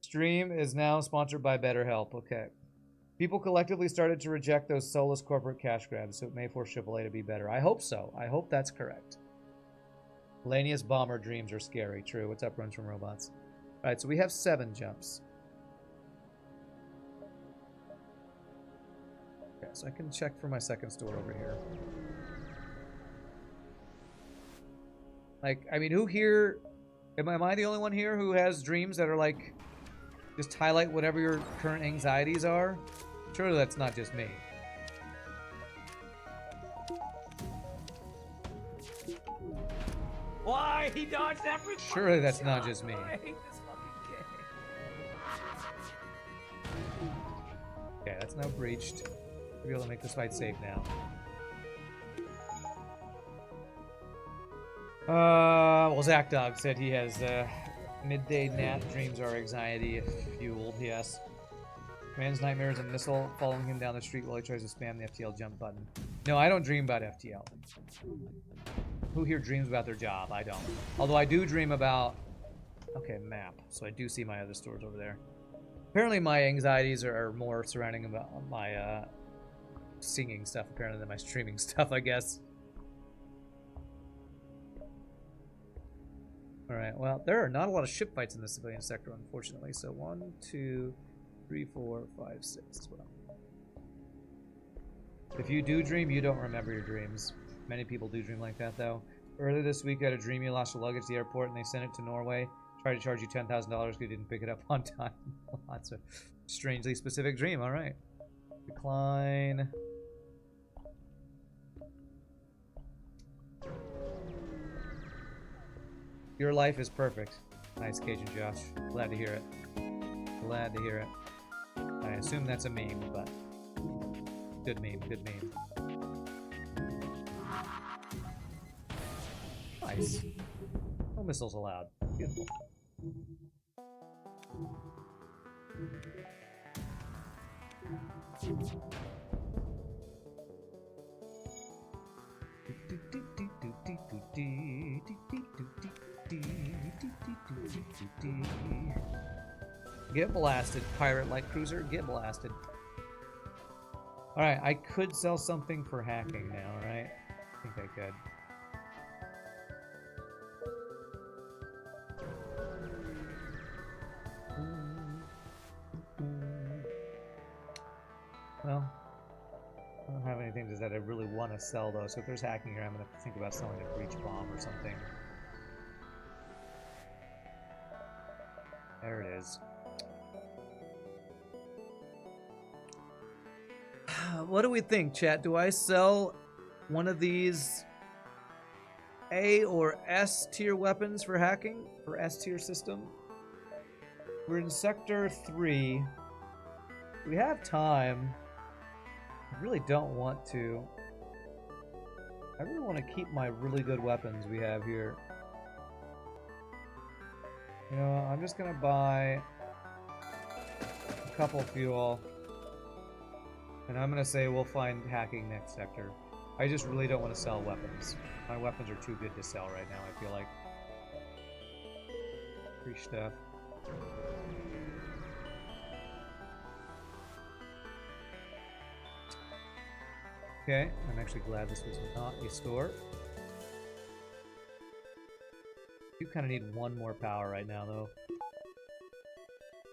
Stream is now sponsored by BetterHelp. Okay. People collectively started to reject those soulless corporate cash grabs, so it may force AAA to be better. I hope so. I hope that's correct. Lanius Bomber dreams are scary. True. What's up, Runs from Robots? All right, so we have 7 jumps. Okay, so I can check for my second store over here. Like, I mean, who here... Am I the only one here who has dreams that are like... Just highlight whatever your current anxieties are? Surely that's not just me. Why? He dodged every Surely that's not just me. I hate this fucking game. Okay, that's now breached. We'll be able to make this fight safe now. Well, Zach Dog said he has midday nap dreams are anxiety fueled. Yes. Man's nightmares and missile following him down the street while he tries to spam the FTL jump button. No, I don't dream about FTL. Who here dreams about their job? I don't. Although I do dream about... Okay, map. So I do see my other stores over there. Apparently my anxieties are more surrounding about my singing stuff apparently than my streaming stuff, I guess. Alright, well, there are not a lot of ship fights in the civilian sector, unfortunately. So 1, 2, 3, 4, 5, 6 as well. If you do dream, you don't remember your dreams. Many people do dream like that, though. Earlier this week, I had a dream you lost your luggage at the airport and they sent it to Norway. Tried to charge you $10,000 because you didn't pick it up on time. That's a strangely specific dream. Alright. Decline. Your life is perfect. Nice, Cajun Josh. Glad to hear it. Glad to hear it. I assume that's a meme, but good meme, good meme. Nice. No missiles allowed. Beautiful. Get blasted, pirate light cruiser. Get blasted. Alright, I could sell something for hacking now, right? I think I could. Well, I don't have anything that I really want to sell though, so if there's hacking here, I'm going to think about selling a breach bomb or something. There it is. What do we think, chat? Do I sell one of these A or S tier weapons for hacking? For S tier system? We're in Sector 3. We have time. I really don't want to. I really want to keep my really good weapons we have here. You know, I'm just gonna buy a couple fuel. And I'm gonna say we'll find hacking next sector. I just really don't want to sell weapons. My weapons are too good to sell right now, I feel like. Free stuff. Okay, I'm actually glad this was not a store. You kind of need one more power right now, though.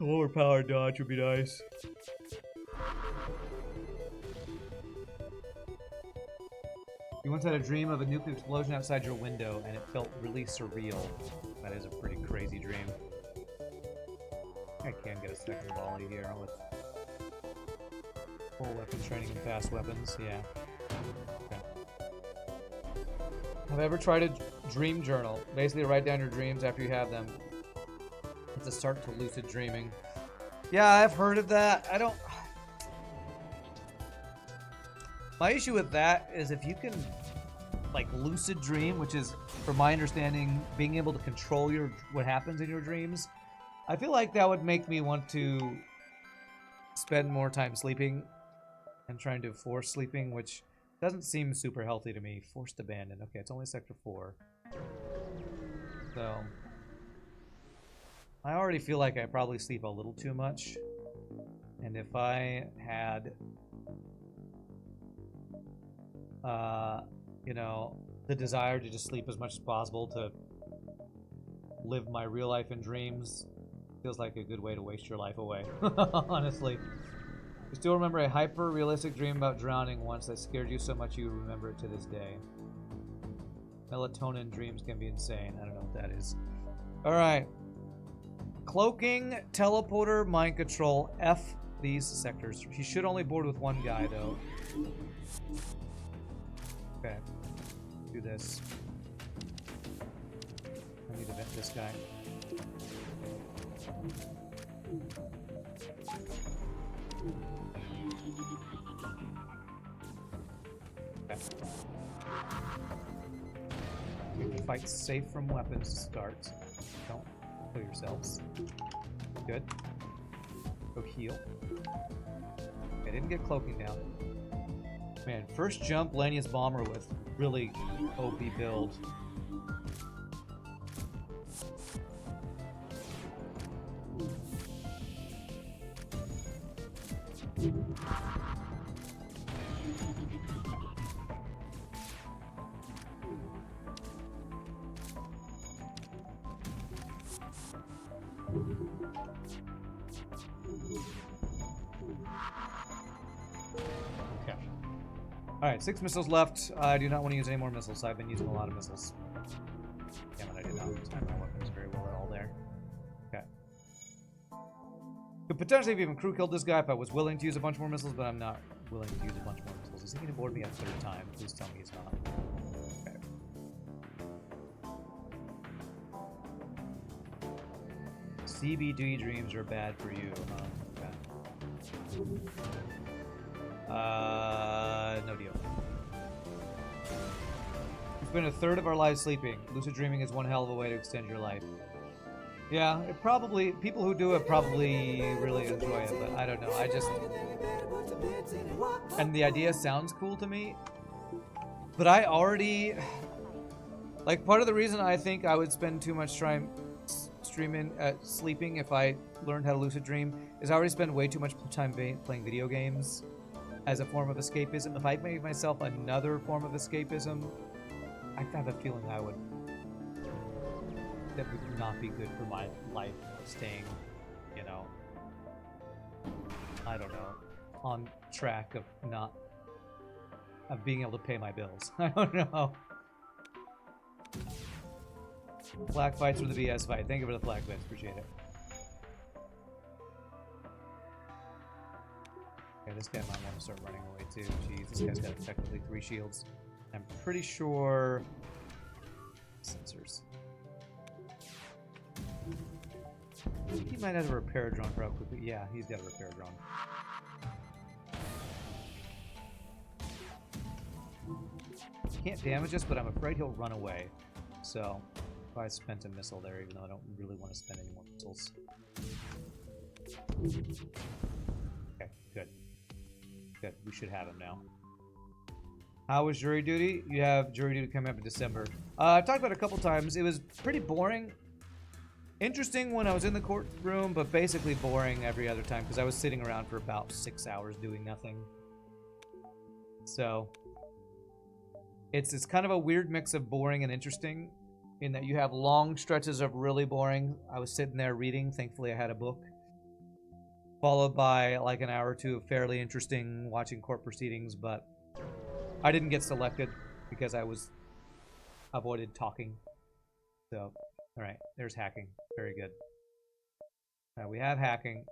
A lower power dodge would be nice. You once had a dream of a nuclear explosion outside your window, and it felt really surreal. That is a pretty crazy dream. I can get a second volley here with full weapons training and fast weapons, yeah. Okay. Have I ever tried a dream journal? Basically write down your dreams after you have them. It's a start to lucid dreaming. Yeah, I've heard of that. I don't... My issue with that is if you can, like, lucid dream, which is, from my understanding, being able to control what happens in your dreams, I feel like that would make me want to spend more time sleeping and trying to force sleeping, which doesn't seem super healthy to me. Forced abandon. Okay, it's only Sector 4. So, I already feel like I probably sleep a little too much. And if I had... you know, the desire to just sleep as much as possible to live my real life in dreams feels like a good way to waste your life away, honestly. I still remember a hyper-realistic dream about drowning once that scared you so much you remember it to this day. Melatonin dreams can be insane. I don't know what that is. Alright. Cloaking, teleporter, mind control, F these sectors. He should only board with one guy, though. Okay. Do this. I need to vent this guy. Okay. Keep the fight safe from weapons to start. Don't kill yourselves. Good. Go heal. I didn't get cloaking down. Man, first jump Lanius Bomber with really OP build. Alright, 6 missiles left. I do not want to use any more missiles. I've been using a lot of missiles. Damn it, I did not time my weapons very well at all there. Okay. Could potentially have even crew killed this guy if I was willing to use a bunch more missiles, but I'm not willing to use a bunch more missiles. Is he going to board me a third time? Please tell me he's not. Okay. CBD dreams are bad for you, huh? Okay. No deal. We spend a third of our lives sleeping. Lucid dreaming is one hell of a way to extend your life. Yeah, it probably, people who do it probably really enjoy it, but I don't know. I just, and the idea sounds cool to me, but I already, like, part of the reason I think I would spend too much time sleeping if I learned how to lucid dream is I already spend way too much time playing video games as a form of escapism. If I made myself another form of escapism, I have a feeling that would not be good for my life of staying, you know, I don't know, on track of being able to pay my bills. I don't know. Black fights for the BS fight. Thank you for the flag bits. Appreciate it. Okay, this guy might want to start running away too. Jeez, this guy's got effectively 3 shields. I'm pretty sure... Sensors. He might have a repair drone real quickly. Yeah, he's got a repair drone. Can't damage us, but I'm afraid he'll run away. So, if I spent a missile there, even though I don't really want to spend any more missiles. Okay, good. Good, we should have him now. How was jury duty? You have jury duty coming up in December. I've talked about it a couple times. It was pretty boring. Interesting when I was in the courtroom, but basically boring every other time because I was sitting around for about 6 hours doing nothing. So, it's kind of a weird mix of boring and interesting in that you have long stretches of really boring. I was sitting there reading. Thankfully, I had a book. Followed by like an hour or two of fairly interesting watching court proceedings, but I didn't get selected because I was avoided talking. So, alright, there's hacking. Very good. We have hacking.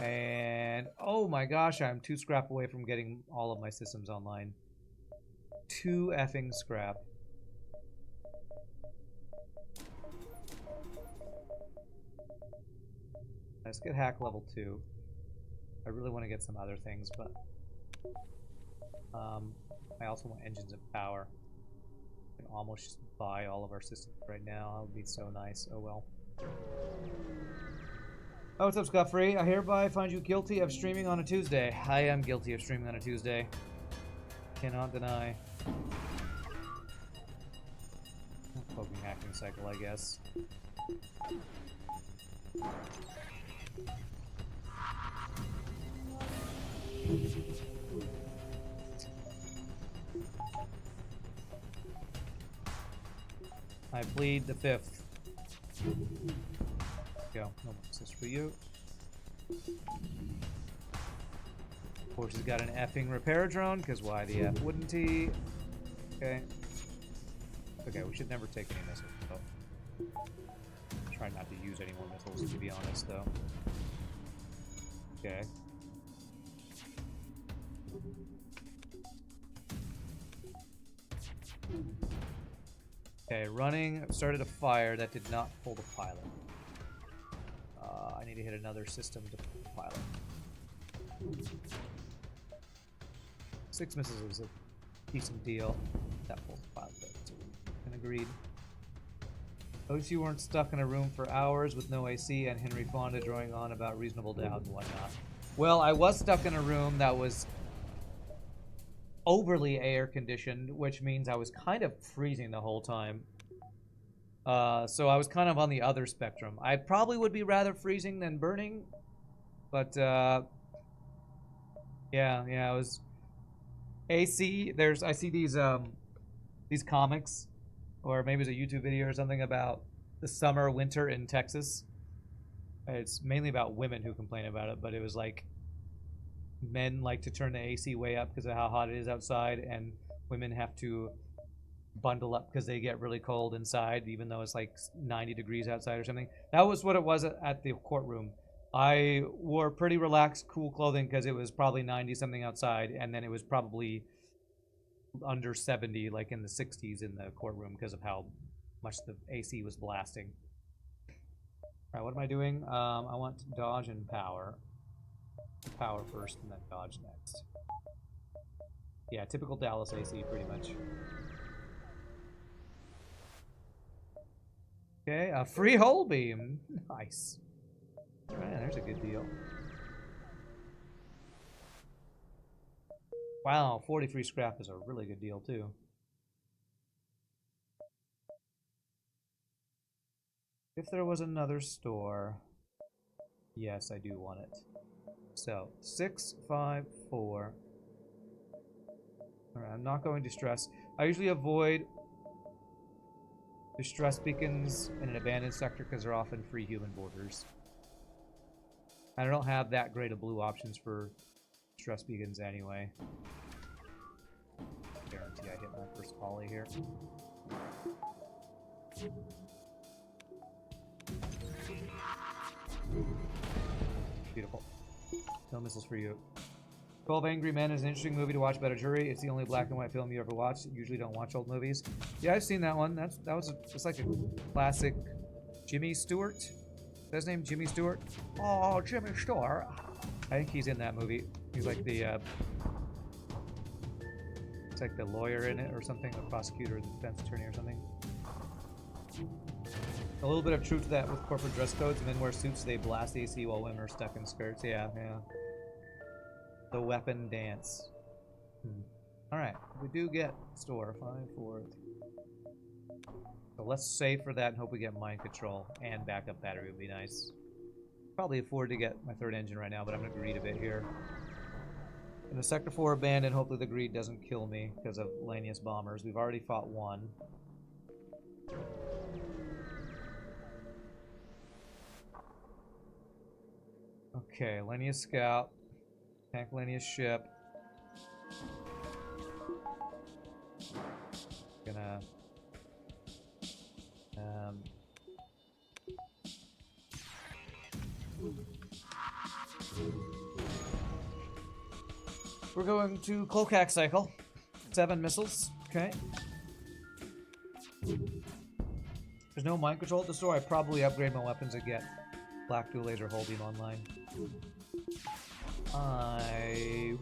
And, oh my gosh, I'm 2 scrap away from getting all of my systems online. 2 effing scrap. Let's get hack level 2. I really want to get some other things, but I also want engines and power. I can almost just buy all of our systems right now. That would be so nice. Oh well. Oh, what's up, Scuffrey? I hereby find you guilty of streaming on a Tuesday. I am guilty of streaming on a Tuesday. Cannot deny. Poking hacking cycle, I guess. I plead the 5th. Go. No more assist for you. Of course, he's got an effing repair drone, because why the F wouldn't he? Okay. Okay, we should never take any missiles, though. Try not to use any more missiles, to be honest, though. Okay. Okay, running, started a fire that did not pull the pilot. I need to hit another system to pull the pilot. 6 missiles is a decent deal. That pulls the pilot, though, so we can agreed. Those you weren't stuck in a room for hours with no AC and Henry Fonda drawing on about reasonable doubt and whatnot. Well, I was stuck in a room that was overly air conditioned, which means I was kind of freezing the whole time. So I was kind of on the other spectrum. I probably would be rather freezing than burning, but yeah, it was AC. I see these comics, or maybe it's a YouTube video or something about the summer, winter in Texas. It's mainly about women who complain about it, but it was like men like to turn the AC way up because of how hot it is outside, and women have to bundle up because they get really cold inside, even though it's like 90 degrees outside or something. That was what it was at the courtroom. I wore pretty relaxed, cool clothing because it was probably 90 something outside, and then it was probably under 70, like in the 60s in the courtroom because of how much the AC was blasting. Alright, what am I doing? I want dodge and power. Power first and then dodge next. Yeah, typical Dallas AC, pretty much. Okay, a free hull beam. Nice. Alright, there's a good deal. Wow, 40 free scrap is a really good deal, too. If there was another store... Yes, I do want it. So, 6, 5, 4. Alright, I'm not going distress. I usually avoid distress beacons in an abandoned sector because they're often free human borders. And I don't have that great of blue options for distress beacons anyway. Guarantee I hit my first volley here. Beautiful. No missiles for you. 12 Angry Men is an interesting movie to watch about a jury. It's the only black and white film you ever watched. Usually don't watch old movies. Yeah, I've seen that one. It's like a classic. Jimmy Stewart. Is that his name? Jimmy Stewart? Oh, Jimmy Stewart. I think he's in that movie. He's like the it's like the lawyer in it or something, the prosecutor or the defense attorney or something. A little bit of truth to that with corporate dress codes. Men wear suits, they blast AC while women are stuck in skirts. Yeah, yeah. The weapon dance. Alright, we do get store 5, 4. So let's save for that and hope we get mind control and backup battery would be nice. Probably afford to get my third engine right now, but I'm gonna greed a bit here. In the Sector 4 abandoned, hopefully the greed doesn't kill me because of Lanius bombers. We've already fought one. Okay, Lanius scout. Tank Lanius ship. Gonna we're going to Cloak cycle. 7 missiles. Okay. There's no mind control at the store. I probably upgrade my weapons and get Black Dual Laser Hull Beam online.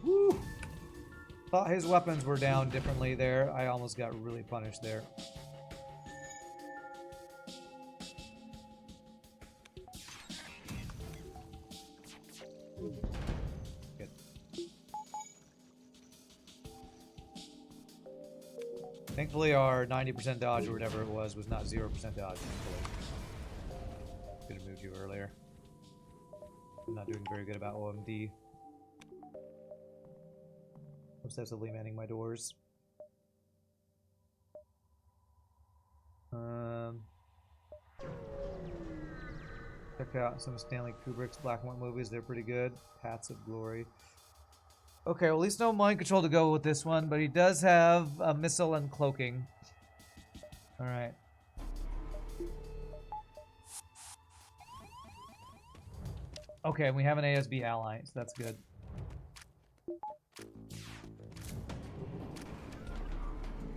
Woo! Thought his weapons were down differently there. I almost got really punished there. Good. Thankfully our 90% dodge or whatever it was not 0% dodge. Could have moved you earlier. I'm not doing very good about OMD. Obsessively manning my doors. Check out some of Stanley Kubrick's black and white movies. They're pretty good. Paths of Glory. Okay, well, at least no mind control to go with this one, but he does have a missile and cloaking. Alright. Okay, we have an ASB ally, so that's good.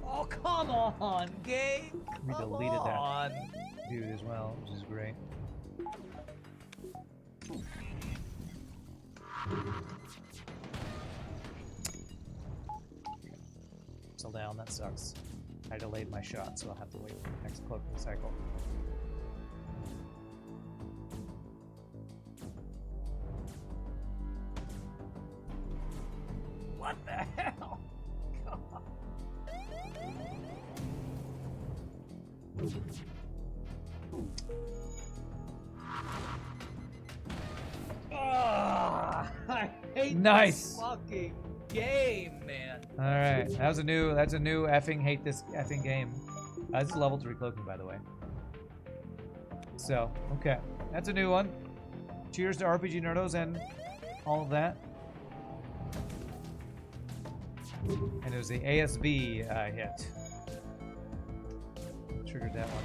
Oh, come on, Gabe. We deleted that dude as well, which is great. Still down, that sucks. I delayed my shot, so I'll have to wait for the next cloaking cycle. What the hell? God. I hate this fucking game, man. All right, that's a new effing hate this effing game. This is level 3 cloaking, by the way. So, okay, that's a new one. Cheers to RPG Nerdos and all of that. And it was the ASB I hit. Triggered that one.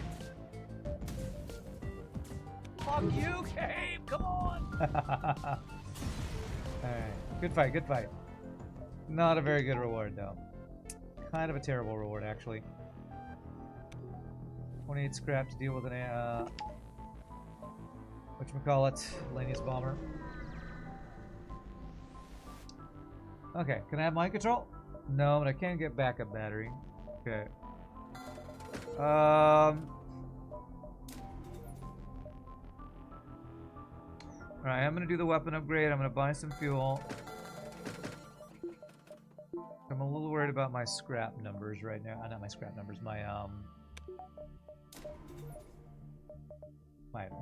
Fuck you, Gabe. Come on. Alright, good fight, good fight. Not a very good reward, though. Kind of a terrible reward, actually. 28 scrap to deal with an whatchamacallit, Lanius Bomber. Okay, can I have mind control? No, but I can get backup battery. Okay. Alright, I'm gonna do the weapon upgrade. I'm gonna buy some fuel. I'm a little worried about my scrap numbers right now. Not my scrap numbers, my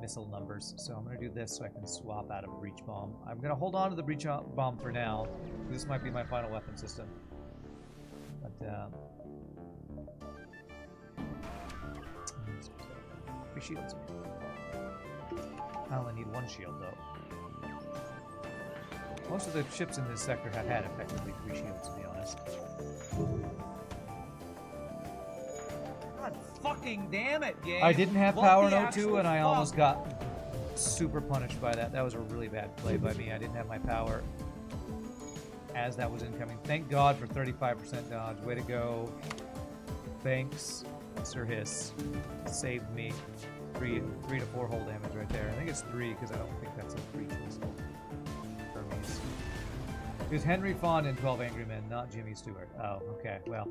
missile numbers. So I'm gonna do this so I can swap out of a breach bomb. I'm gonna hold on to the breach bomb for now. This might be my final weapon system. But three shields. I only need one shield though. Most of the ships in this sector have had effectively 3 shields, to be honest. God fucking damn it, game! I didn't have What power the in 02 actual and I fuck? almost got super punished by that. That was a really bad play by me. I didn't have my power as that was incoming. Thank God for 35% dodge. Way to go. Thanks, Sir Hiss. Saved me. 3 to 4 hull damage right there. I think it's 3 because I don't think that's a 3 pistol. Hermes. It was Henry Fonda in 12 Angry Men, not Jimmy Stewart. Oh, okay. Well,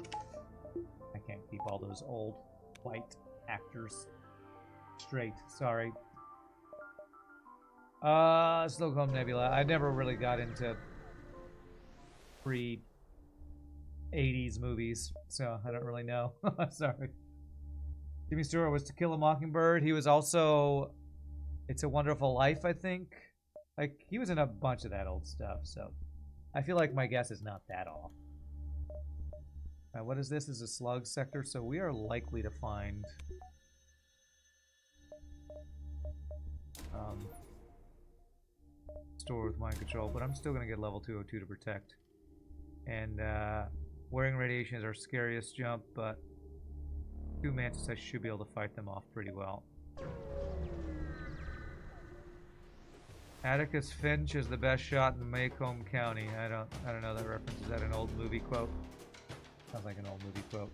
I can't keep all those old white actors straight. Sorry. Stockholm Nebula. I never really got into pre-80s movies, so I don't really know. Sorry. Jimmy Stewart was To Kill a Mockingbird. He was also It's a Wonderful Life, I think. Like, he was in a bunch of that old stuff, so I feel like my guess is not that off. What is this? This is a slug sector, so we are likely to find store with mind control, but I'm still going to get level 202 to protect. And wearing radiation is our scariest jump, but 2 mantis I should be able to fight them off pretty well. Atticus Finch is the best shot in Maycomb County. I don't know that reference. Is that an old movie quote? Sounds like an old movie quote.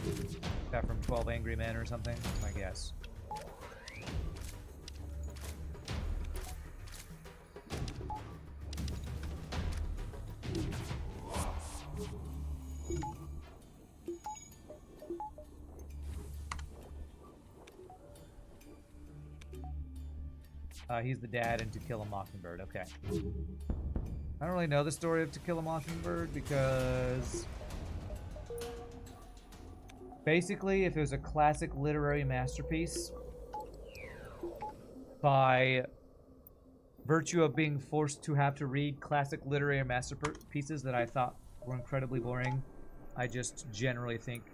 Is that from 12 Angry Men or something? My guess. He's the dad in To Kill a Mockingbird. Okay. I don't really know the story of To Kill a Mockingbird because basically, if it was a classic literary masterpiece, by virtue of being forced to have to read classic literary masterpieces that I thought were incredibly boring, I just generally think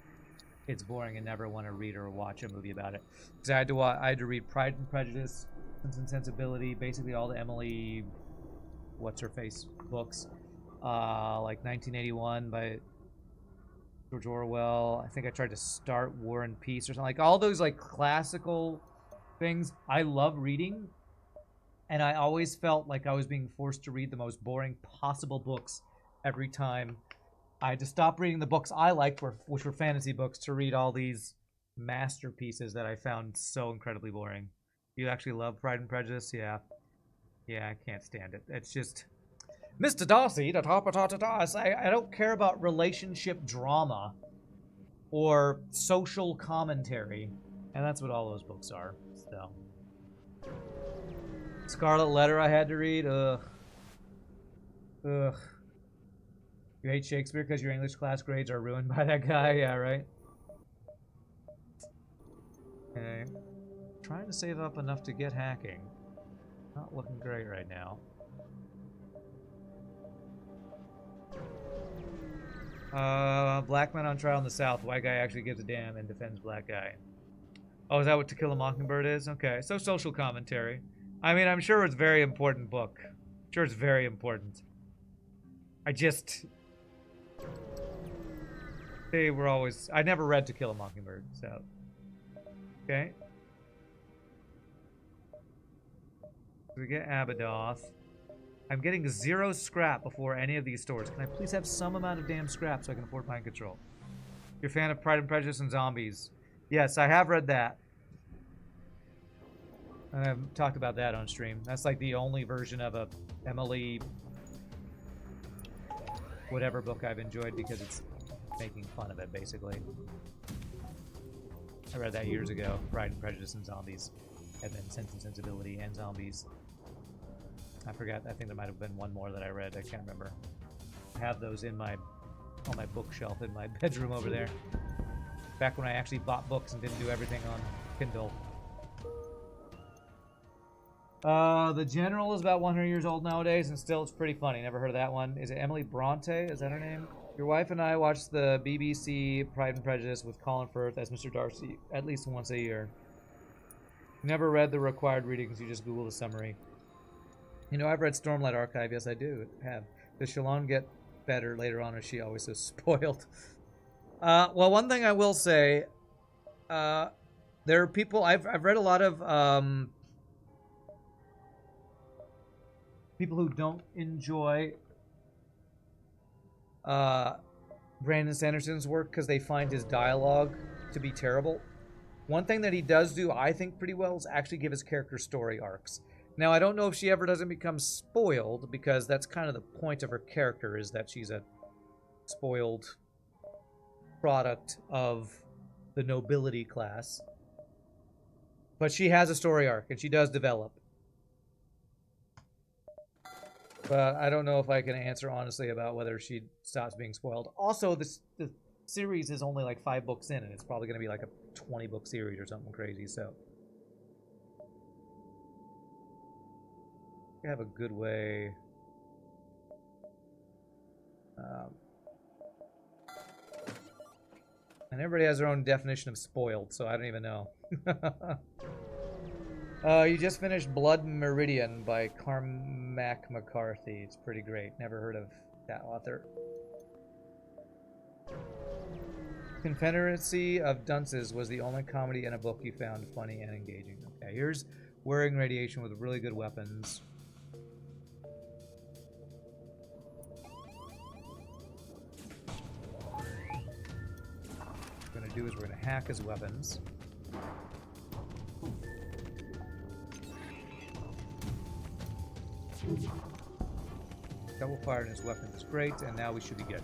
it's boring and never want to read or watch a movie about it. Because I had to read Pride and Prejudice, Sense and Sensibility, basically all the Emily, what's-her-face books, like 1981 by George Orwell. I think I tried to start War and Peace or something. Like all those like classical things I love reading, and I always felt like I was being forced to read the most boring possible books every time. I had to stop reading the books I liked, which were fantasy books, to read all these masterpieces that I found so incredibly boring. You actually love Pride and Prejudice? Yeah. Yeah, I can't stand it. It's just, Mr. Darcy, I don't care about relationship drama or social commentary. And that's what all those books are. So, Scarlet Letter I had to read. Ugh. You hate Shakespeare because your English class grades are ruined by that guy? Yeah, right? Okay. Trying to save up enough to get hacking. Not looking great right now. Black man on trial in the South. White guy actually gives a damn and defends black guy. Oh, is that what To Kill a Mockingbird is? Okay, so social commentary. I mean, I'm sure it's a very important book. I'm sure it's very important. I never read To Kill a Mockingbird, so. Okay. We get Abadoth. I'm getting 0 scrap before any of these stores. Can I please have some amount of damn scrap so I can afford Mind Control? You're a fan of Pride and Prejudice and Zombies. Yes, I have read that. And I've talked about that on stream. That's like the only version of a Emily whatever book I've enjoyed because it's making fun of it, basically. I read that years ago. Pride and Prejudice and Zombies. And then Sense and Sensibility and Zombies. I forgot. I think there might have been one more that I read. I can't remember. I have those on my bookshelf in my bedroom over there. Back when I actually bought books and didn't do everything on Kindle. The General is about 100 years old nowadays, and still it's pretty funny. Never heard of that one. Is it Emily Bronte? Is that her name? Your wife and I watch the BBC Pride and Prejudice with Colin Firth as Mr. Darcy at least once a year. Never read the required readings. You just Google the summary. You know, I've read Stormlight Archive. Yes, I do have. Does Shalon get better later on, or is she always so spoiled? Well, one thing I will say, there are people... I've read a lot of people who don't enjoy Brandon Sanderson's work because they find his dialogue to be terrible. One thing that he does do, I think, pretty well is actually give his character story arcs. Now, I don't know if she ever doesn't become spoiled, because that's kind of the point of her character, is that she's a spoiled product of the nobility class. But she has a story arc, and she does develop. But I don't know if I can answer honestly about whether she stops being spoiled. Also, the series is only like 5 books in, and it's probably going to be like a 20-book series or something crazy, so... I have a good way... and everybody has their own definition of spoiled, so I don't even know. You just finished Blood Meridian by Cormac McCarthy. It's pretty great. Never heard of that author. Confederacy of Dunces was the only comedy in a book you found funny and engaging. Okay, here's Wearing Radiation with really good weapons. What we're going to do is we're going to hack his weapons. Double fire in his weapons is great, and now we should be good.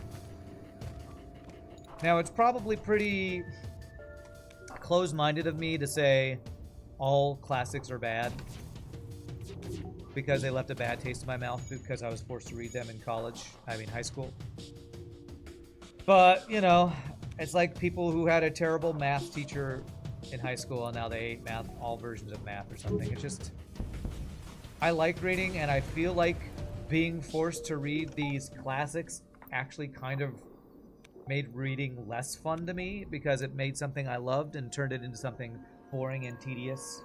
Now, it's probably pretty close-minded of me to say all classics are bad because they left a bad taste in my mouth because I was forced to read them in high school. But, you know, it's like people who had a terrible math teacher in high school and now they hate math, all versions of math or something. It's just, I like reading, and I feel like being forced to read these classics actually kind of made reading less fun to me because it made something I loved and turned it into something boring and tedious.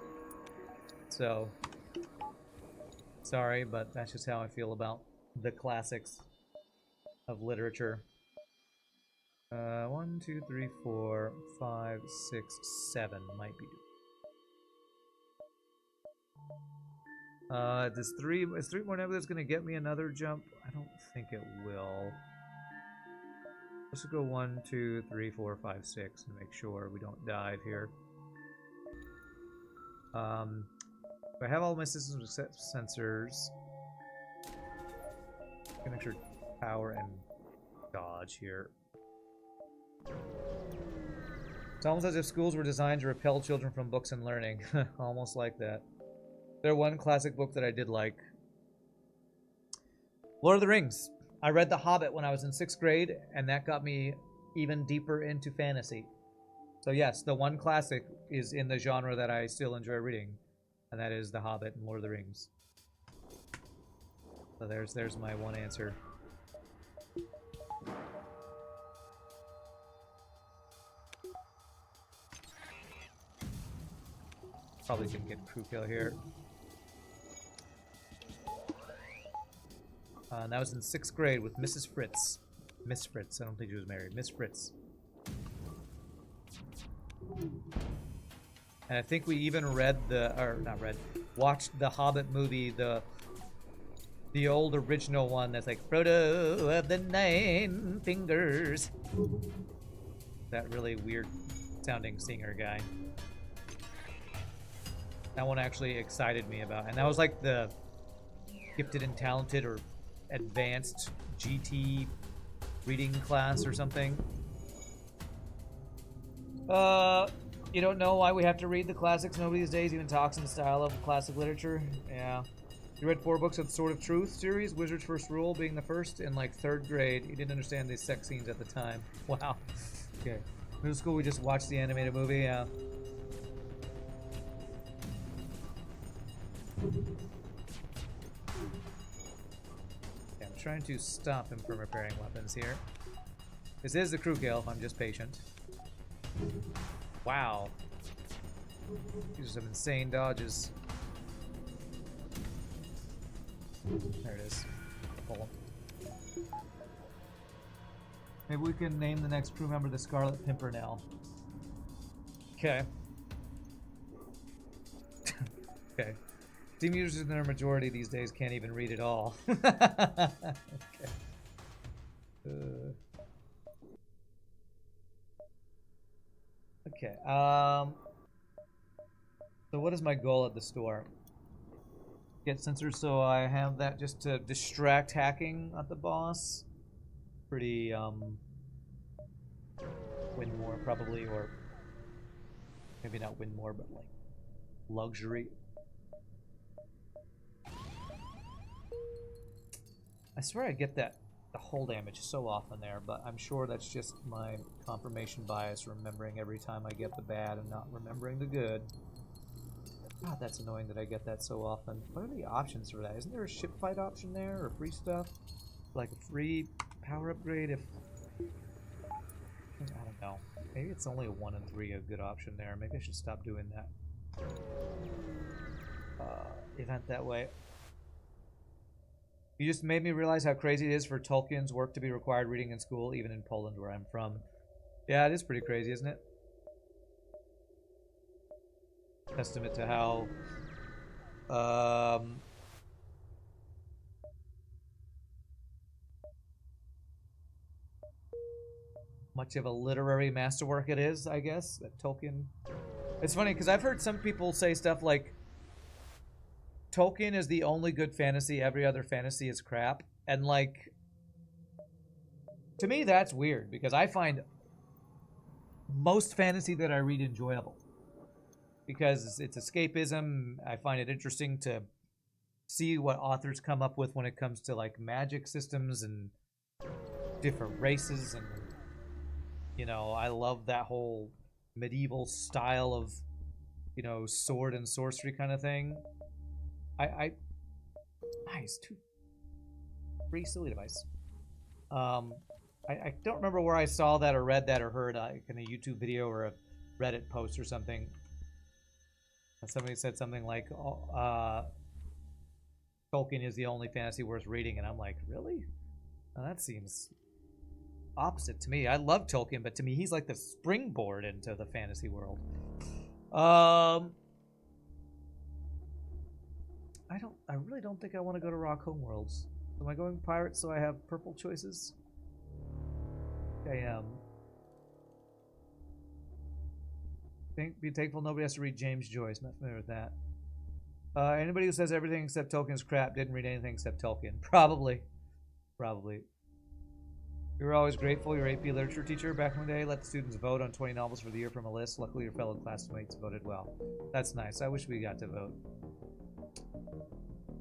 So, sorry, but that's just how I feel about the classics of literature. 1, 2, 3, 4, 5, 6, 7 might be. Is 3 more nebulas gonna get me another jump? I don't think it will. Let's go 1, 2, 3, 4, 5, 6 and make sure we don't dive here. I have all my systems with sensors. Get extra power and dodge here. It's almost as if schools were designed to repel children from books and learning. Almost like that. There's one classic book that I did like. Lord of the Rings. I read The Hobbit when I was in 6th grade, and that got me even deeper into fantasy. So yes, the one classic is in the genre that I still enjoy reading, and that is The Hobbit and Lord of the Rings. So there's my one answer. Probably can get crew kill here. And that was in 6th grade with Mrs. Fritz. Miss Fritz. I don't think she was married. Miss Fritz. And I think we even watched the Hobbit movie, the The old original one that's like Frodo of the Nine Fingers. That really weird sounding singer guy. That one actually excited me about, and that was like the gifted and talented or advanced GT reading class or something. You don't know why we have to read the classics? Nobody these days even talks in the style of classic literature. Yeah. You read 4 books of the Sword of Truth series, Wizard's First Rule being the first, in like 3rd grade. You didn't understand these sex scenes at the time. Wow. Okay. Middle school, we just watched the animated movie. Yeah. I'm trying to stop him from repairing weapons here. This is the crew kill. I'm just patient. Wow. These are some insane dodges. There it is. Pull him. Maybe we can name the next crew member the Scarlet Pimpernel. Okay. Okay. Steam users in their majority these days can't even read at all. Okay. Okay. So what is my goal at the store? Get sensors so I have that just to distract hacking at the boss. Pretty win more probably, or maybe not win more, but like luxury. I swear I get that the hull damage so often there, but I'm sure that's just my confirmation bias, remembering every time I get the bad and not remembering the good. God, that's annoying that I get that so often. What are the options for that? Isn't there a ship fight option there, or free stuff? Like a free power upgrade if... I don't know. Maybe it's only a 1 in 3 a good option there. Maybe I should stop doing that. Event that way. You just made me realize how crazy it is for Tolkien's work to be required reading in school, even in Poland, where I'm from. Yeah, it is pretty crazy, isn't it? Testament to how much of a literary masterwork it is, I guess, that Tolkien... It's funny, because I've heard some people say stuff like, Tolkien is the only good fantasy, every other fantasy is crap. And, like, to me that's weird, because I find most fantasy that I read enjoyable. Because it's escapism. I find it interesting to see what authors come up with when it comes to like magic systems and different races, and you know, I love that whole medieval style of, you know, sword and sorcery kind of thing. Nice, free silly device. I don't remember where I saw that or read that or heard like in a YouTube video or a Reddit post or something. Somebody said something like, Tolkien is the only fantasy worth reading, and I'm like, really? Now that seems opposite to me. I love Tolkien, but to me, he's like the springboard into the fantasy world. I really don't think I want to go to Rock Homeworlds. Am I going pirate so I have purple choices? I am. Be thankful nobody has to read James Joyce. Not familiar with that. Anybody who says everything except Tolkien is crap didn't read anything except Tolkien. Probably. Probably. You were always grateful your AP literature teacher back in the day let the students vote on 20 novels for the year from a list. Luckily your fellow classmates voted well. That's nice. I wish we got to vote.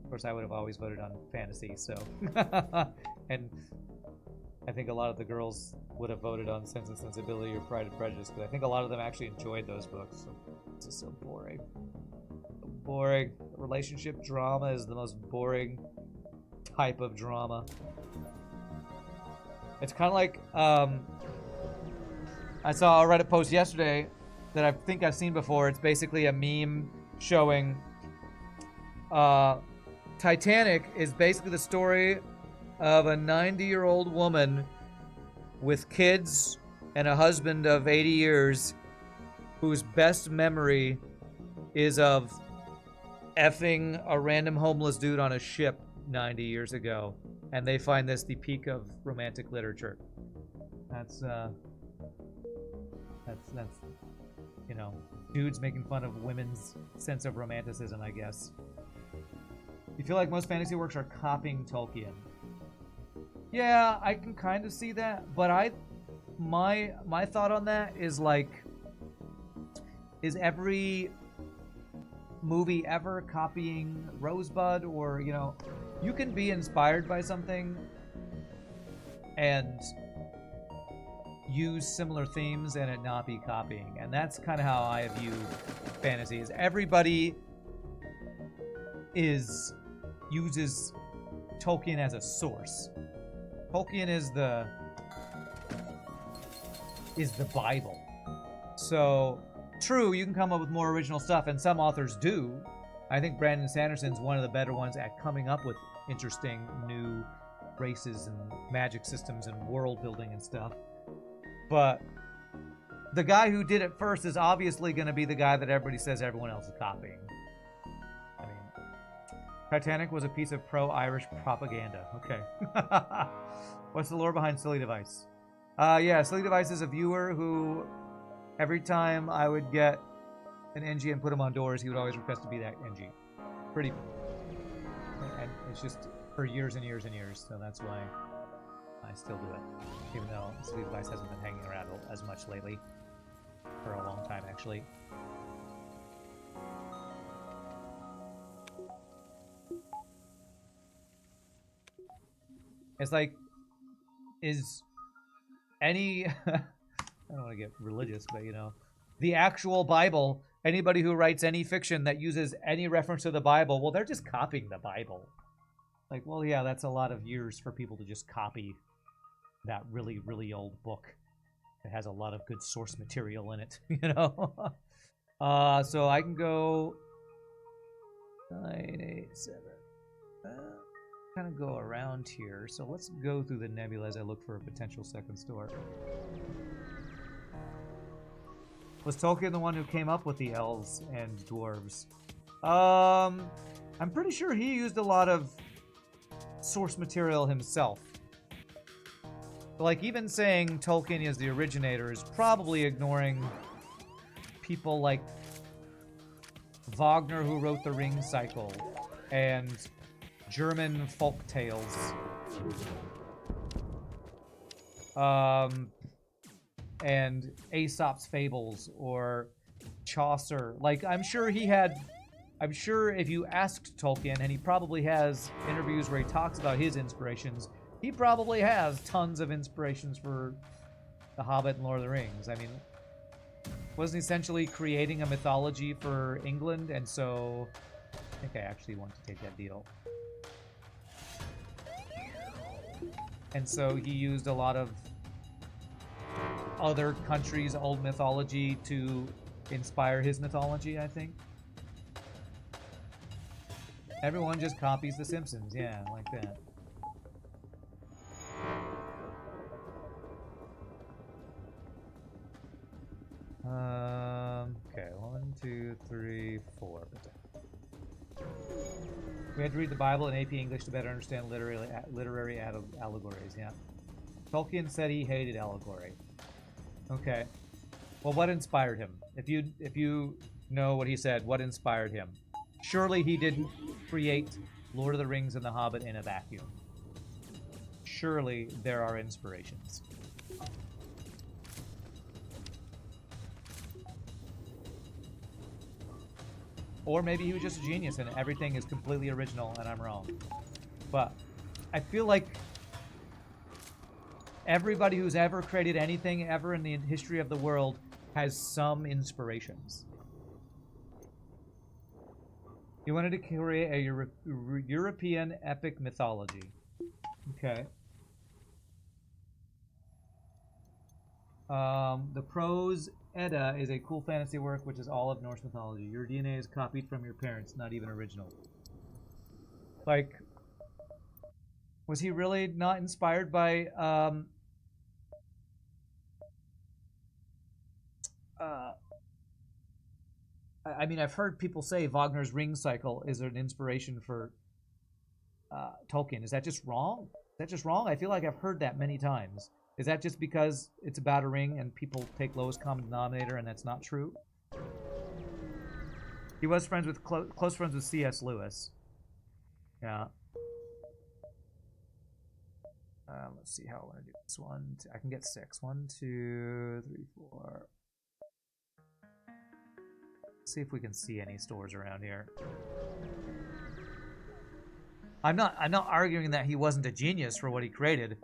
Of course I would have always voted on fantasy, so... And I think a lot of the girls would have voted on Sense and Sensibility or Pride and Prejudice, because I think a lot of them actually enjoyed those books. So it's just so boring. So boring. Relationship drama is the most boring type of drama. It's kind of like, I saw a Reddit post yesterday that I think I've seen before. It's basically a meme showing Titanic is basically the story of a 90-year-old woman with kids and a husband of 80 years whose best memory is of effing a random homeless dude on a ship 90 years ago, and they find this the peak of romantic literature. That's you know, dudes making fun of women's sense of romanticism, I guess. You feel like most fantasy works are copying Tolkien? Yeah, I can kind of see that, but my thought on that is like, is every movie ever copying Rosebud? Or, you know, you can be inspired by something and use similar themes and it not be copying, and that's kind of how I view fantasies. Everybody uses Tolkien as a source. Tolkien is the Bible. So true, you can come up with more original stuff, and some authors do. I think Brandon Sanderson's one of the better ones at coming up with interesting new races and magic systems and world building and stuff. But the guy who did it first is obviously going to be the guy that everybody says everyone else is copying. I mean, Titanic was a piece of pro-Irish propaganda. Okay. What's the lore behind Silly Device? Yeah, Silly Device is a viewer who, every time I would get an NG and put him on doors, he would always request to be that NG. Pretty cool. And it's just for years and years and years, so that's why I still do it. Even though Silly Device hasn't been hanging around as much lately. For a long time, actually. It's like, is any... I don't want to get religious, but you know, the actual Bible, anybody who writes any fiction that uses any reference to the Bible, well, they're just copying the Bible. Like, well, yeah, that's a lot of years for people to just copy that really, really old book. It has a lot of good source material in it, you know? So I can go 9, 8, 7. Kind of go around here. So let's go through the nebula as I look for a potential second store. Was Tolkien the one who came up with the elves and dwarves? I'm pretty sure he used a lot of source material himself. Like, even saying Tolkien is the originator is probably ignoring people like Wagner, who wrote the Ring Cycle, and German folk tales. And Aesop's Fables, or Chaucer. Like, I'm sure if you asked Tolkien, and he probably has interviews where he talks about his inspirations, he probably has tons of inspirations for The Hobbit and Lord of the Rings. I mean, wasn't he essentially creating a mythology for England? And so, I think I actually want to take that deal. And so he used a lot of other countries' old mythology to inspire his mythology, I think. Everyone just copies The Simpsons, yeah, like that. Okay, 1, 2, 3, 4. We had to read the Bible in AP English to better understand literary allegories, yeah. Tolkien said he hated allegory. Okay. Well, what inspired him? If you know what he said, what inspired him? Surely he didn't create Lord of the Rings and The Hobbit in a vacuum. Surely there are inspirations. Or maybe he was just a genius and everything is completely original and I'm wrong. But I feel like everybody who's ever created anything ever in the history of the world has some inspirations. He wanted to create a European epic mythology. Okay. The Prose Edda is a cool fantasy work which is all of Norse mythology. Your DNA is copied from your parents, not even original. Like, was he really not inspired by I mean, I've heard people say Wagner's Ring Cycle is an inspiration for Tolkien. Is that just wrong? Is that just wrong? I feel like I've heard that many times. Is that just because it's about a ring and people take lowest common denominator and that's not true? He was friends with close friends with C.S. Lewis. Yeah. Let's see how I want to do this one. I can get 6. 1, 2, 3, 4. Let's see if we can see any stores around here. I'm not arguing that he wasn't a genius for what he created.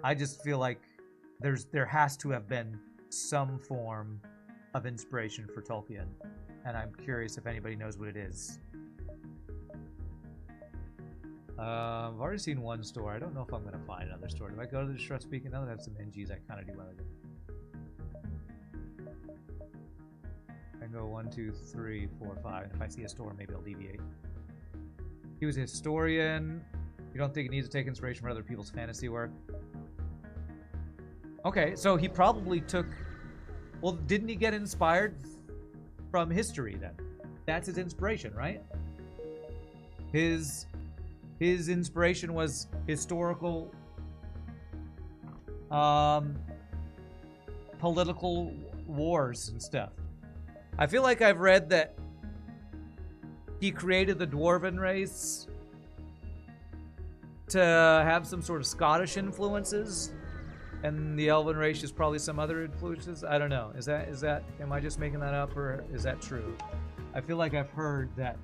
I just feel like there has to have been some form of inspiration for Tolkien, and I'm curious if anybody knows what it is. I've already seen one store. I don't know if I'm going to find another store. Do I go to the Distress Beacon? Now that I have some NGs, I kind of do want to go. I can go 1, 2, 3, 4, 5. And if I see a store, maybe I'll deviate. He was a historian. You don't think he needs to take inspiration from other people's fantasy work? Okay, so he probably took... Well, didn't he get inspired from history then? That's his inspiration, right? His inspiration was historical, political wars and stuff. I feel like I've read that he created the Dwarven race to have some sort of Scottish influences, and the Elven race is probably some other influences. I don't know. Is that? Am I just making that up, or is that true? I feel like I've heard that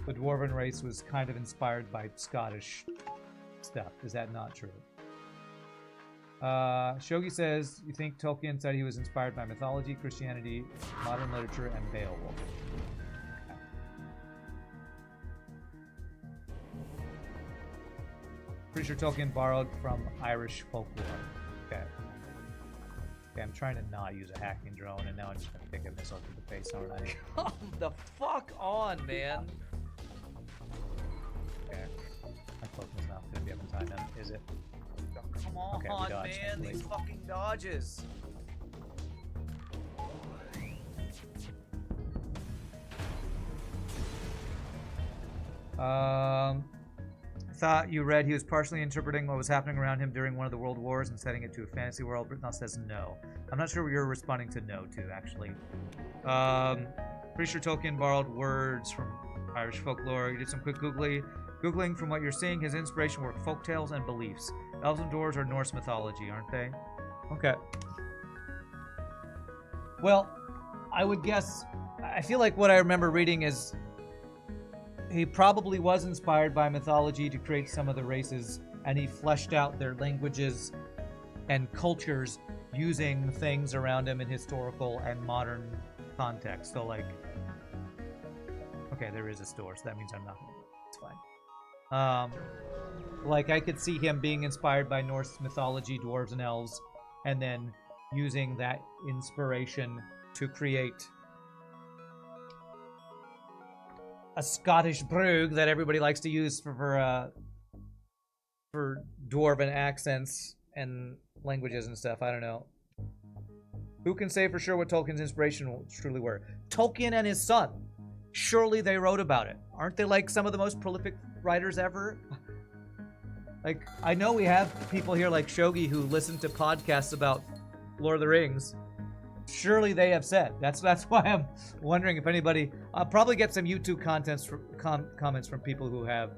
the Dwarven race was kind of inspired by Scottish stuff. Is that not true? Shogi says, you think Tolkien said he was inspired by mythology, Christianity, modern literature, and Beowulf. Pretty sure Tolkien borrowed from Irish folklore. Okay. Okay, I'm trying to not use a hacking drone, and now I'm just going to pick a missile to the face, aren't I? Come the fuck on, man. Okay. My Pokemon's not going to be up in time now, is it? Oh, come on, okay, man. These fucking dodges. Thought you read he was partially interpreting what was happening around him during one of the world wars and setting it to a fantasy world. Britnell says no. I'm not sure what you're responding to no to, actually. Pretty sure Tolkien borrowed words from Irish folklore. You did some quick Googling. From what you're seeing, his inspiration were folktales and beliefs. Elves and dwarves are Norse mythology, aren't they? Okay. Well, I would guess... I feel like what I remember reading is he probably was inspired by mythology to create some of the races, and he fleshed out their languages and cultures using things around him in historical and modern context. So, like... Okay, there is a store, so that means I'm not... It's fine. Like, I could see him being inspired by Norse mythology, dwarves and elves, and then using that inspiration to create a Scottish brogue that everybody likes to use for dwarven accents and languages and stuff. I don't know. Who can say for sure what Tolkien's inspiration truly were? Tolkien and his son. Surely they wrote about it. Aren't they like some of the most prolific writers ever? Like, I know we have people here like Shogi who listen to podcasts about Lord of the Rings. Surely they have said. That's why I'm wondering if anybody... I'll probably get some YouTube comments from people who have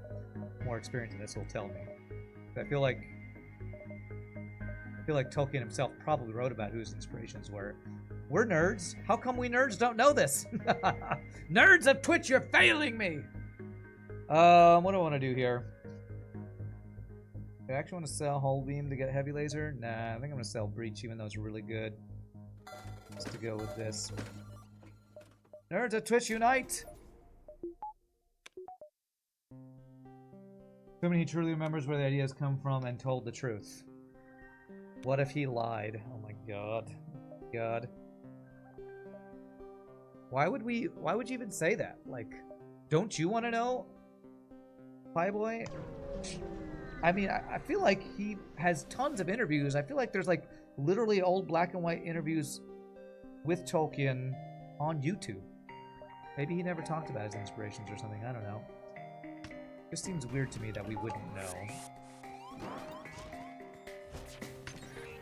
more experience in this will tell me. I feel like Tolkien himself probably wrote about who his inspirations were. We're nerds. How come we nerds don't know this? Nerds of Twitch, you're failing me! What do I want to do here? I actually want to sell Hull Beam to get Heavy Laser. Nah, I think I'm going to sell Breach, even though it's really good. Just to go with this. Nerds at Twitch, unite! Assuming he truly remembers where the ideas come from and told the truth. What if he lied? Oh my god. God. Why would you even say that? Like, don't you want to know? Playboy? I mean, I feel like he has tons of interviews. I feel like there's like literally old black and white interviews with Tolkien on YouTube. Maybe he never talked about his inspirations or something. I don't know. Just seems weird to me that we wouldn't know.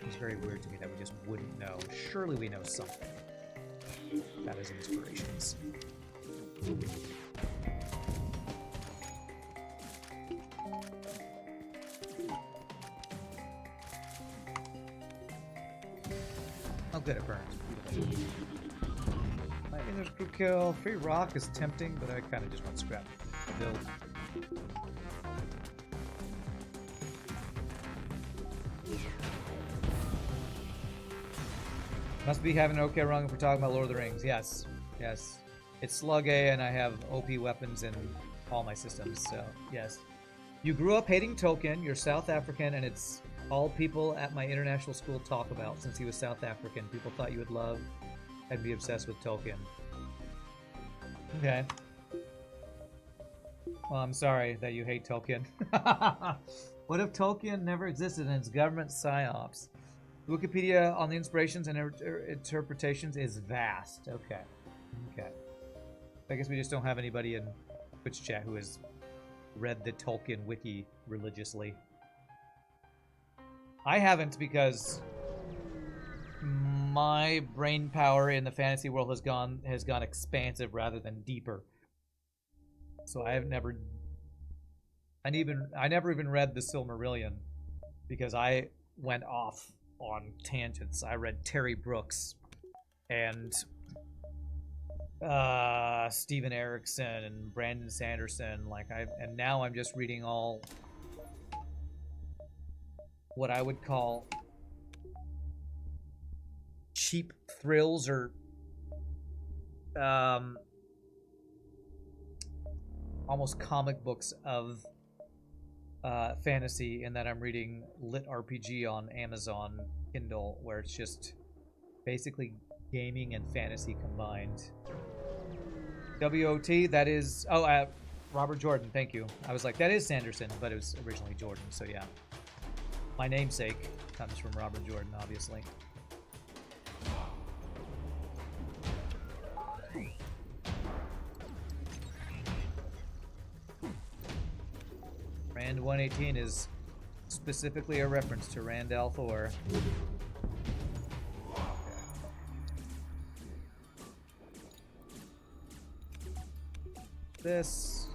It's very weird to me that we just wouldn't know. Surely we know something. That is inspirations. Oh, good, it burns. Lightning, there's crew kill. Free rock is tempting, but I kind of just want scrap build. Must be having an okay rung if we're talking about Lord of the Rings. Yes, yes. It's Slug A, and I have OP weapons in all my systems, so yes. You grew up hating Tolkien, you're South African, and it's all people at my international school talk about since he was South African. People thought you would love and be obsessed with Tolkien. Okay. Well, I'm sorry that you hate Tolkien. What if Tolkien never existed and it's government psyops? Wikipedia on the inspirations and interpretations is vast. Okay. Okay. I guess we just don't have anybody in Twitch chat who has read the Tolkien wiki religiously. I haven't because my brain power in the fantasy world has gone expansive rather than deeper. So I never even read the Silmarillion because I went off on tangents. I read Terry Brooks and Steven Erikson and Brandon Sanderson, and now I'm just reading all what I would call cheap thrills or almost comic books of fantasy, in that I'm reading Lit RPG on Amazon Kindle, where it's just basically gaming and fantasy combined. WOT, that is... Oh, Robert Jordan, thank you. I was like, that is Sanderson, but it was originally Jordan, so yeah. My namesake comes from Robert Jordan, obviously. Rand 118 is specifically a reference to Randall Thor. This.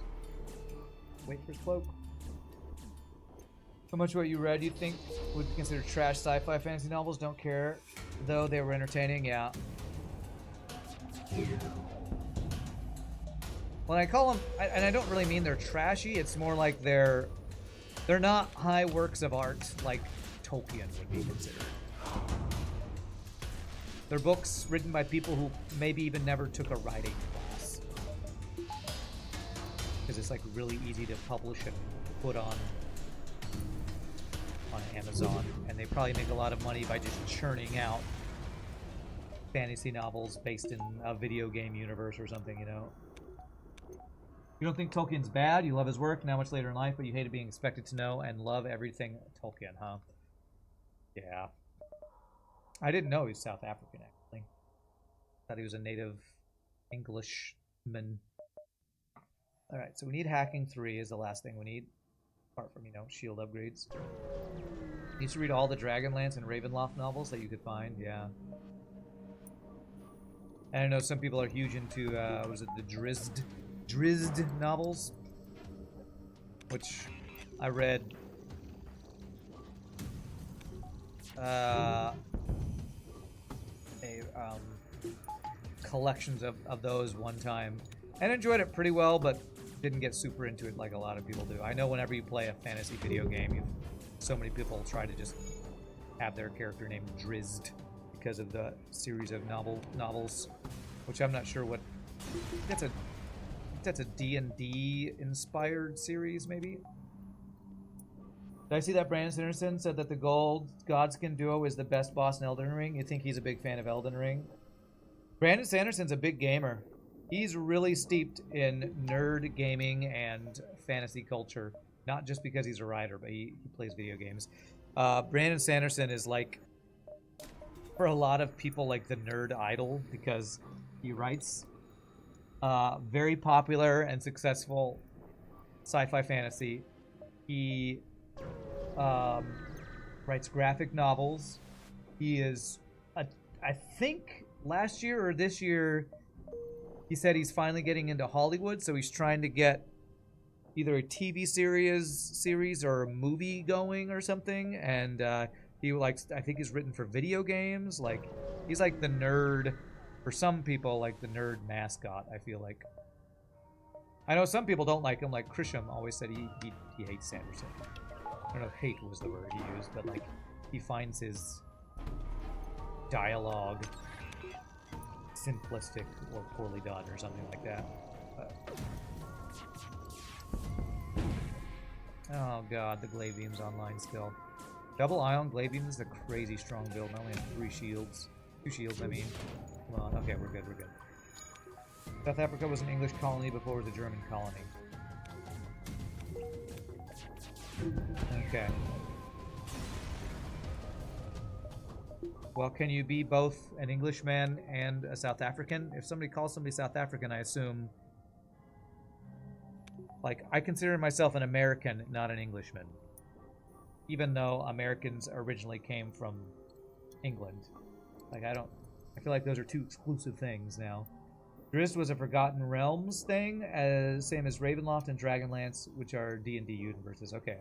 Wait for his cloak. How much of what you read you think would be considered trash sci-fi fantasy novels? Don't care, though they were entertaining. Yeah. When I call them, and I don't really mean they're trashy. It's more like they're not high works of art like Tolkien would be considered. They're books written by people who maybe even never took a writing class, because it's like really easy to publish and put on Amazon, and they probably make a lot of money by just churning out fantasy novels based in a video game universe or something, you know. You don't think Tolkien's bad? You love his work now much later in life, but you hated being expected to know and love everything Tolkien, huh? Yeah. I didn't know he was South African, actually. Thought he was a native Englishman. Alright, so we need hacking 3 is the last thing we need. Apart from, you know, shield upgrades. You used to read all the Dragonlance and Ravenloft novels that you could find, yeah. And I know some people are huge into, was it the Drizzt novels? Which I read collections of those one time and enjoyed it pretty well, but didn't get super into it like a lot of people do. I know whenever you play a fantasy video game, so many people try to just have their character named Drizzt because of the series of novels, which I'm not sure what. That's a D&D inspired series, maybe. Did I see that Brandon Sanderson said that the Godskin duo is the best boss in Elden Ring? You think he's a big fan of Elden Ring? Brandon Sanderson's a big gamer. He's really steeped in nerd gaming and fantasy culture. Not just because he's a writer, but he plays video games. Brandon Sanderson is like, for a lot of people, like the nerd idol because he writes very popular and successful sci-fi fantasy. He writes graphic novels. He is, I think last year or this year, he said he's finally getting into Hollywood, so he's trying to get either a TV series or a movie going or something. And he likes, I think he's written for video games. Like, he's like the nerd, for some people, like the nerd mascot, I feel like. I know some people don't like him, like Krisham always said he hates Sanderson. I don't know if hate was the word he used, but like, he finds his dialogue simplistic or poorly done or something like that. Oh god, the glaive beam's online still. Double ion glaive beam is a crazy strong build. I only have 3 shields. 2 shields, I mean. Come on, okay, we're good. South Africa was an English colony before it was a German colony. Okay. Well, can you be both an Englishman and a South African? If somebody calls somebody South African, I assume... Like, I consider myself an American, not an Englishman. Even though Americans originally came from England. Like, I feel like those are 2 exclusive things now. Drizzt was a Forgotten Realms thing, same as Ravenloft and Dragonlance, which are D&D universes. Okay.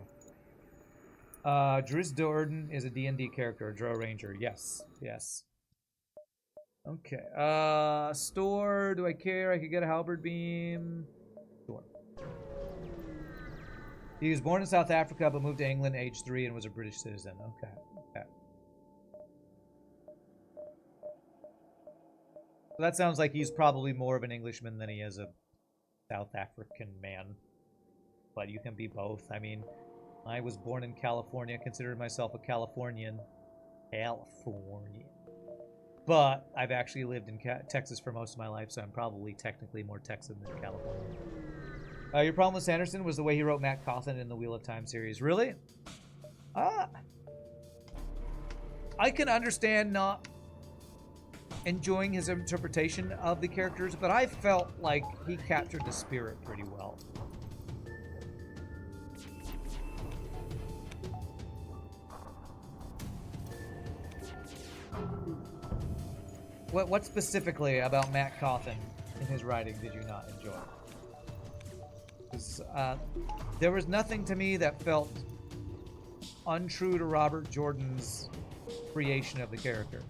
Drizzt Do'Urden is a D&D character, a Drow Ranger. Yes. Okay. Store. Do I care? I could get a halberd beam. Store. He was born in South Africa, but moved to England age 3 and was a British citizen. Okay. So that sounds like he's probably more of an Englishman than he is a South African man. But you can be both. I mean, I was born in California, considered myself a Californian. But I've actually lived in Texas for most of my life, so I'm probably technically more Texan than Californian. Your problem with Sanderson was the way he wrote Matt Cawthon in the Wheel of Time series. Really? I can understand not enjoying his interpretation of the characters, but I felt like he captured the spirit pretty well. What specifically about Matt Cawthon in his writing did you not enjoy? There was nothing to me that felt untrue to Robert Jordan's creation of the character.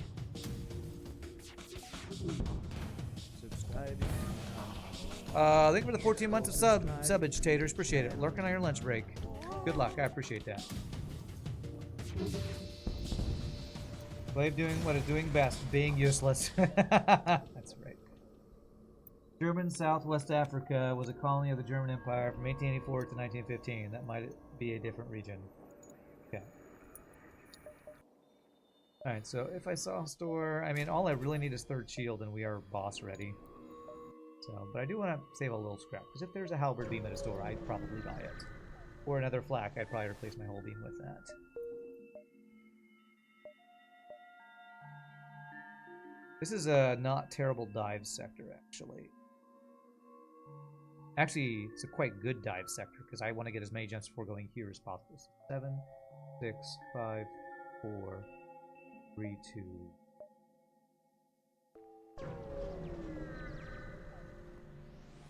Thank you for the 14 months of subage, Taters. Appreciate it. Lurking on your lunch break. Good luck. I appreciate that. Slave doing what it's doing best, being useless. That's right. German Southwest Africa was a colony of the German Empire from 1884 to 1915. That might be a different region. Okay. Alright, so if I saw a store, I mean, all I really need is 3rd shield and we are boss ready. So, but I do want to save a little scrap, because if there's a halberd beam at a store, I'd probably buy it. Or another flak, I'd probably replace my whole beam with that. This is a not terrible dive sector, actually. Actually, it's a quite good dive sector, because I want to get as many gems before going here as possible. 7, 6, 5, 4, 3, 2...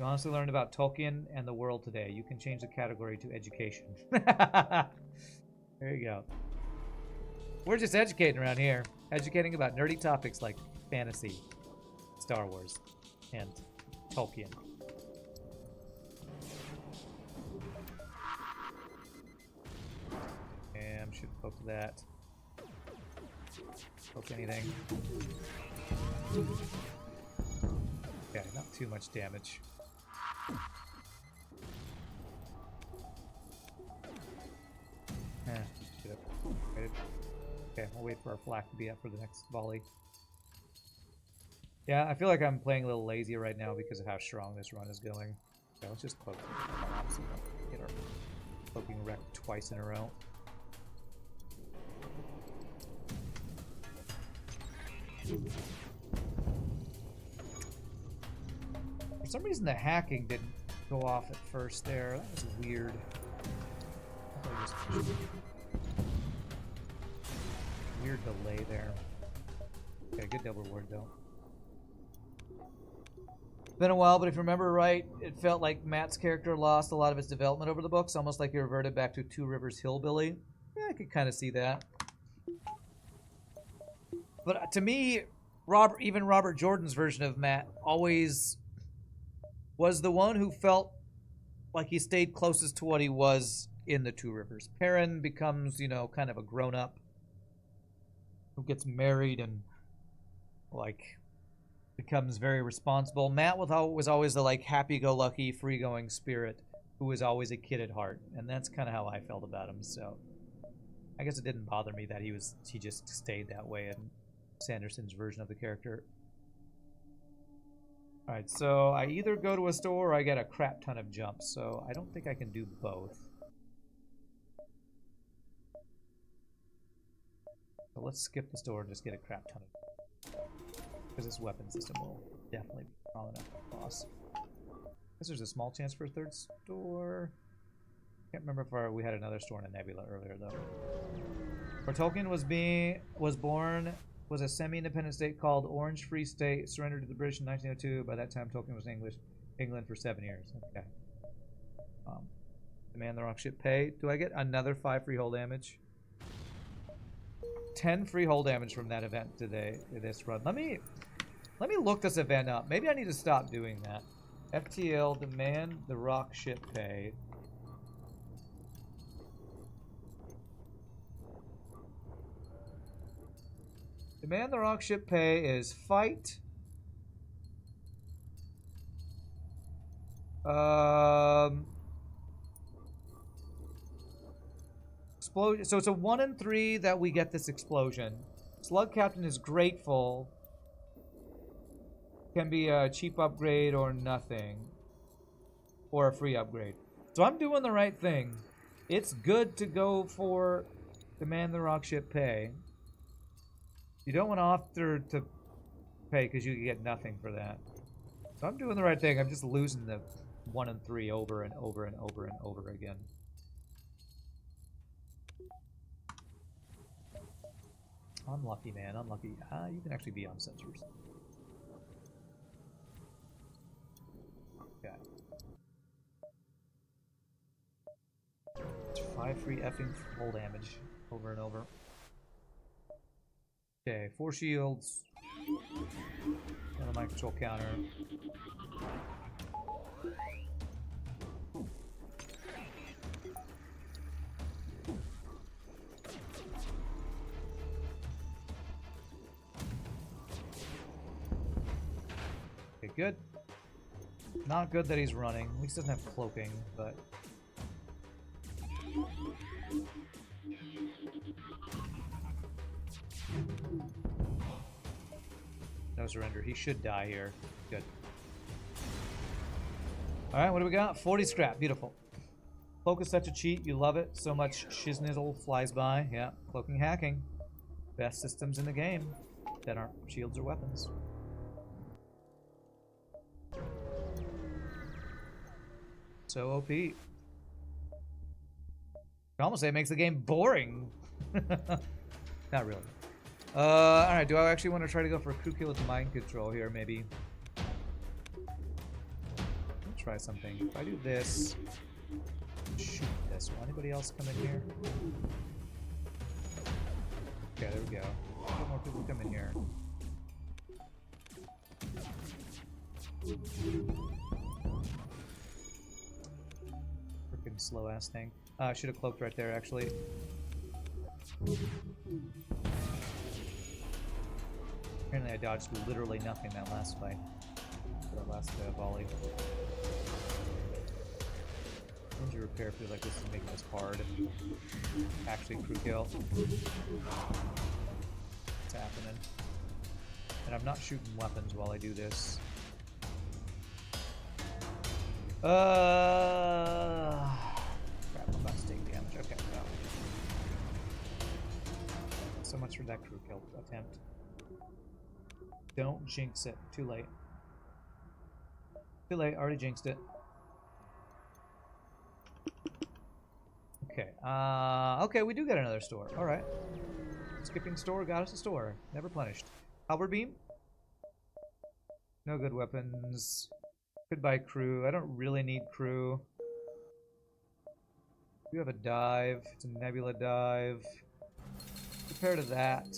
You honestly learned about Tolkien and the world today. You can change the category to education. There you go. We're just educating around here. Educating about nerdy topics like fantasy, Star Wars, and Tolkien. And should poke that. Poke anything. Okay, not too much damage. Should have waited. Okay, I'll wait for our flak to be up for the next volley. Yeah, I feel like I'm playing a little lazy right now because of how strong this run is going. Okay, let's just poke. Get our poking wrecked twice in a row. For some reason the hacking didn't go off at first there. That was weird. Weird delay there. Okay, good double reward though. It's been a while, but if you remember right, it felt like Matt's character lost a lot of its development over the books, almost like he reverted back to Two Rivers Hillbilly. Yeah, I could kind of see that. But to me, even Robert Jordan's version of Matt always was the one who felt like he stayed closest to what he was in the Two Rivers. Perrin becomes, you know, kind of a grown-up who gets married and, like, becomes very responsible. Matt was always the, like, happy-go-lucky, free-going spirit who was always a kid at heart. And that's kind of how I felt about him, so I guess it didn't bother me that he just stayed that way in Sanderson's version of the character. Alright, so I either go to a store or I get a crap ton of jumps, so I don't think I can do both. So let's skip the store and just get a crap ton of, because this weapon system will definitely be strong enough for boss. I guess there's a small chance for a third store. Can't remember if we had another store in a nebula earlier though. Where Tolkien was born was a semi-independent state called Orange Free State, surrendered to the British in 1902. By that time, Tolkien was in England for 7 years. Okay. Demand the rock ship pay. Do I get another 5 free hull damage? 10 free hull damage from that event today. This run. Let me look this event up. Maybe I need to stop doing that. FTL demand the rock ship pay. Demand the rock ship pay is fight. Explosion. So it's a 1 in 3 that we get this explosion. Slug Captain is grateful. Can be a cheap upgrade or nothing. Or a free upgrade. So I'm doing the right thing. It's good to go for demand the rock ship pay. You don't want to offer to pay because you get nothing for that. So I'm doing the right thing. I'm just losing the 1 in 3 over and over and over and over again. Unlucky, man. Unlucky. You can actually be on sensors. Okay. 5 free effing full damage over and over. Okay, 4 shields. Another mind control counter. Okay, good. Not good that he's running. At least he doesn't have cloaking, but... No surrender. He should die here. Good. Alright, what do we got? 40 scrap. Beautiful. Cloak is such a cheat. You love it. So much shiznizzle flies by. Yeah, cloaking hacking. Best systems in the game that aren't shields or weapons. So OP. You can almost say it makes the game boring. Not really. Alright, do I actually want to try to go for a crew kill with mind control here, maybe? Let's try something. If I do this, shoot this. Will anybody else come in here? Okay, there we go. A couple more people come in here. Freaking slow ass thing. I should have cloaked right there, actually. Apparently I dodged literally nothing that last fight. That last volley. Engine repair feels like this is making this hard. Actually crew kill. What's happening? And I'm not shooting weapons while I do this. Crap, I'm about to take damage. Okay, no. So much for that crew kill attempt. Don't jinx it. Too late. Too late. Already jinxed it. Okay. Okay, we do get another store. All right. Skipping store got us a store. Never punished. Halberd beam. No good weapons. Could buy crew. I don't really need crew. We have a dive. It's a nebula dive. Compare to that.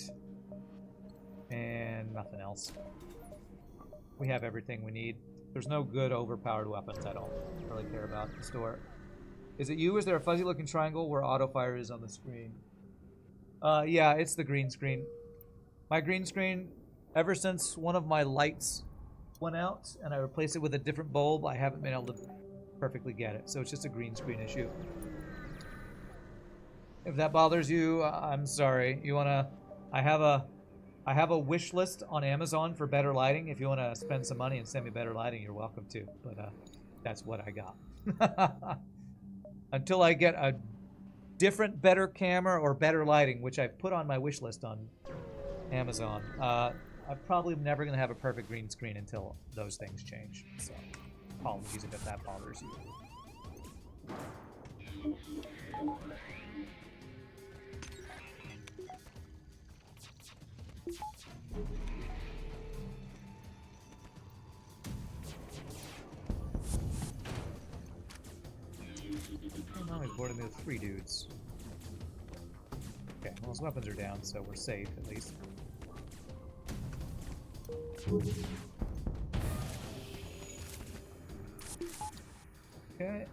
And nothing else. We have everything we need. There's no good overpowered weapons I don't really care about in the store. Is it you? Is there a fuzzy looking triangle where auto fire is on the screen? Yeah, it's the green screen. My green screen, ever since one of my lights went out and I replaced it with a different bulb, I haven't been able to perfectly get it. So it's just a green screen issue. If that bothers you, I'm sorry. You wanna? I have a wish list on Amazon for better lighting. If you want to spend some money and send me better lighting, you're welcome to. But that's what I got. Until I get a different, better camera or better lighting, which I've put on my wish list on Amazon, I'm probably never going to have a perfect green screen until those things change. So apologies if that bothers you. Now he's boarding me with 3 dudes. Okay, well his weapons are down, so we're safe at least. Okay.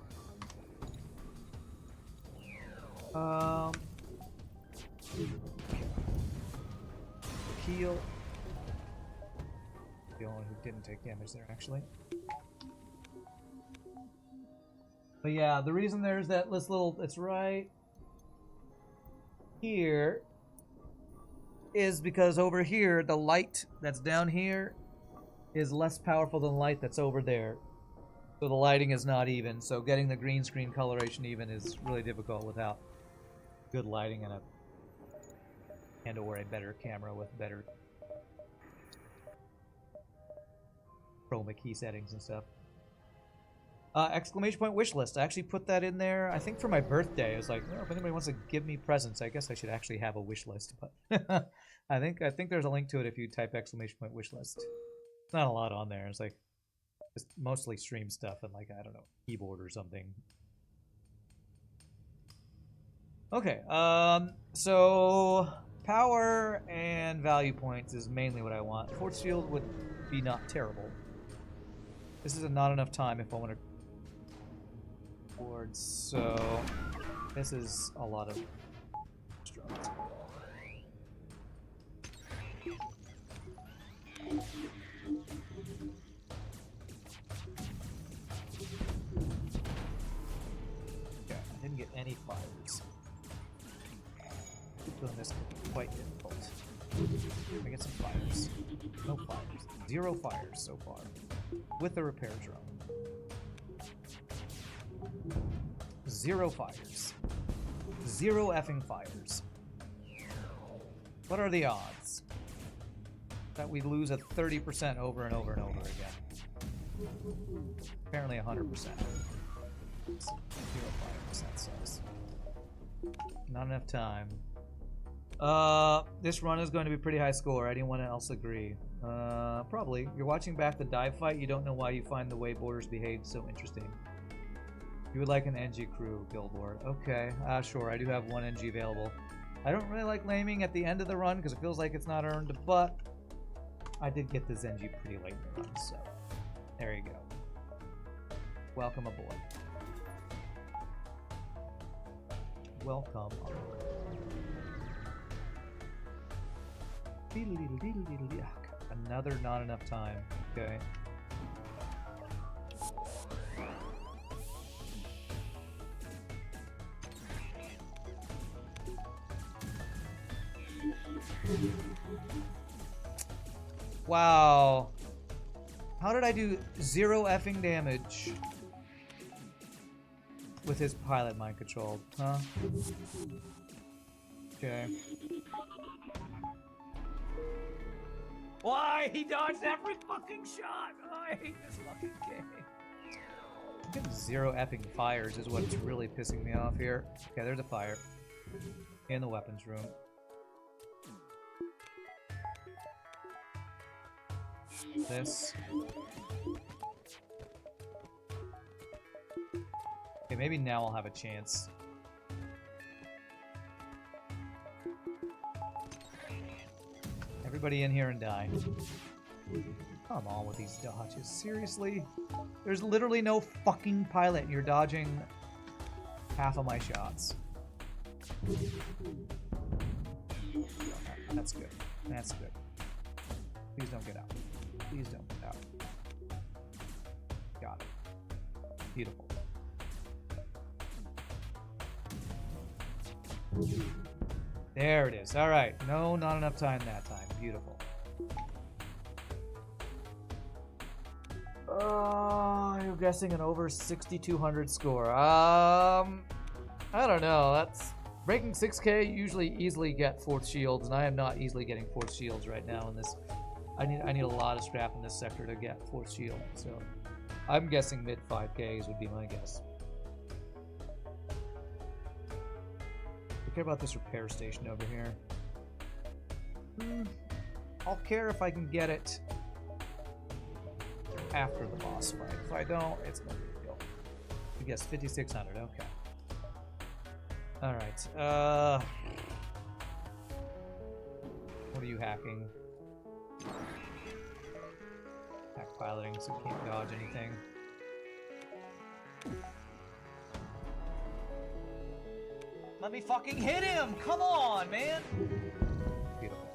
Keel. The only one who didn't take damage there, actually. But yeah, the reason there's that little, it's right here, is because over here, the light that's down here is less powerful than the light that's over there. So the lighting is not even, so getting the green screen coloration even is really difficult without good lighting and or a better camera with better chroma key settings and stuff. Exclamation point wish list. I actually put that in there, I think for my birthday. I was like, well, if anybody wants to give me presents, I guess I should actually have a wish list. But I think there's a link to it if you type exclamation point wish list. It's not a lot on there. It's like it's mostly stream stuff and like, I don't know, keyboard or something. Okay, so power and value points is mainly what I want. Force field would be not terrible. This is not enough time if I want to board, so this is a lot of struggles. Okay, I didn't get any fires. Doing this quite difficult. Let me get some fires. No fires. 0 fires so far. With the repair drone. 0 fires. 0 effing fires. What are the odds that we lose at 30% over and over and over again? Apparently 100%. 0 5% says. Not enough time. This run is going to be pretty high score. Anyone else agree? Probably. You're watching back the dive fight. You don't know why you find the way borders behave so interesting. You would like an NG crew, Billboard. Okay, sure. I do have 1 NG available. I don't really like laming at the end of the run because it feels like it's not earned, but I did get this NG pretty late in the run, so there you go. Welcome aboard. Welcome aboard. Another not enough time. Okay. Wow. How did I do 0 effing damage with his pilot mind control? Huh? Okay. Why? He dodged every fucking shot! Oh, I hate this fucking game. Getting 0 effing fires is what's really pissing me off here. Okay, there's a fire. In the weapons room. This. Okay, maybe now I'll have a chance. Everybody in here and die. Come on with these dodges. Seriously? There's literally no fucking pilot and you're dodging half of my shots. That's good. That's good. Please don't get out. Please don't get out. Got it. Beautiful. There it is. All right. No, not enough time that time. Beautiful. I'm guessing an over 6,200 score. I don't know. That's breaking 6K. Usually easily get 4th shields, and I am not easily getting 4th shields right now in this. I need a lot of scrap in this sector to get 4th shield. So I'm guessing mid 5Ks would be my guess. I care about this repair station over here. I'll care if I can get it after the boss fight. If I don't, it's no big deal. I guess 5,600. Okay. All right. What are you hacking? Hack piloting, so you can't dodge anything. Let me fucking hit him! Come on, man! Beautiful.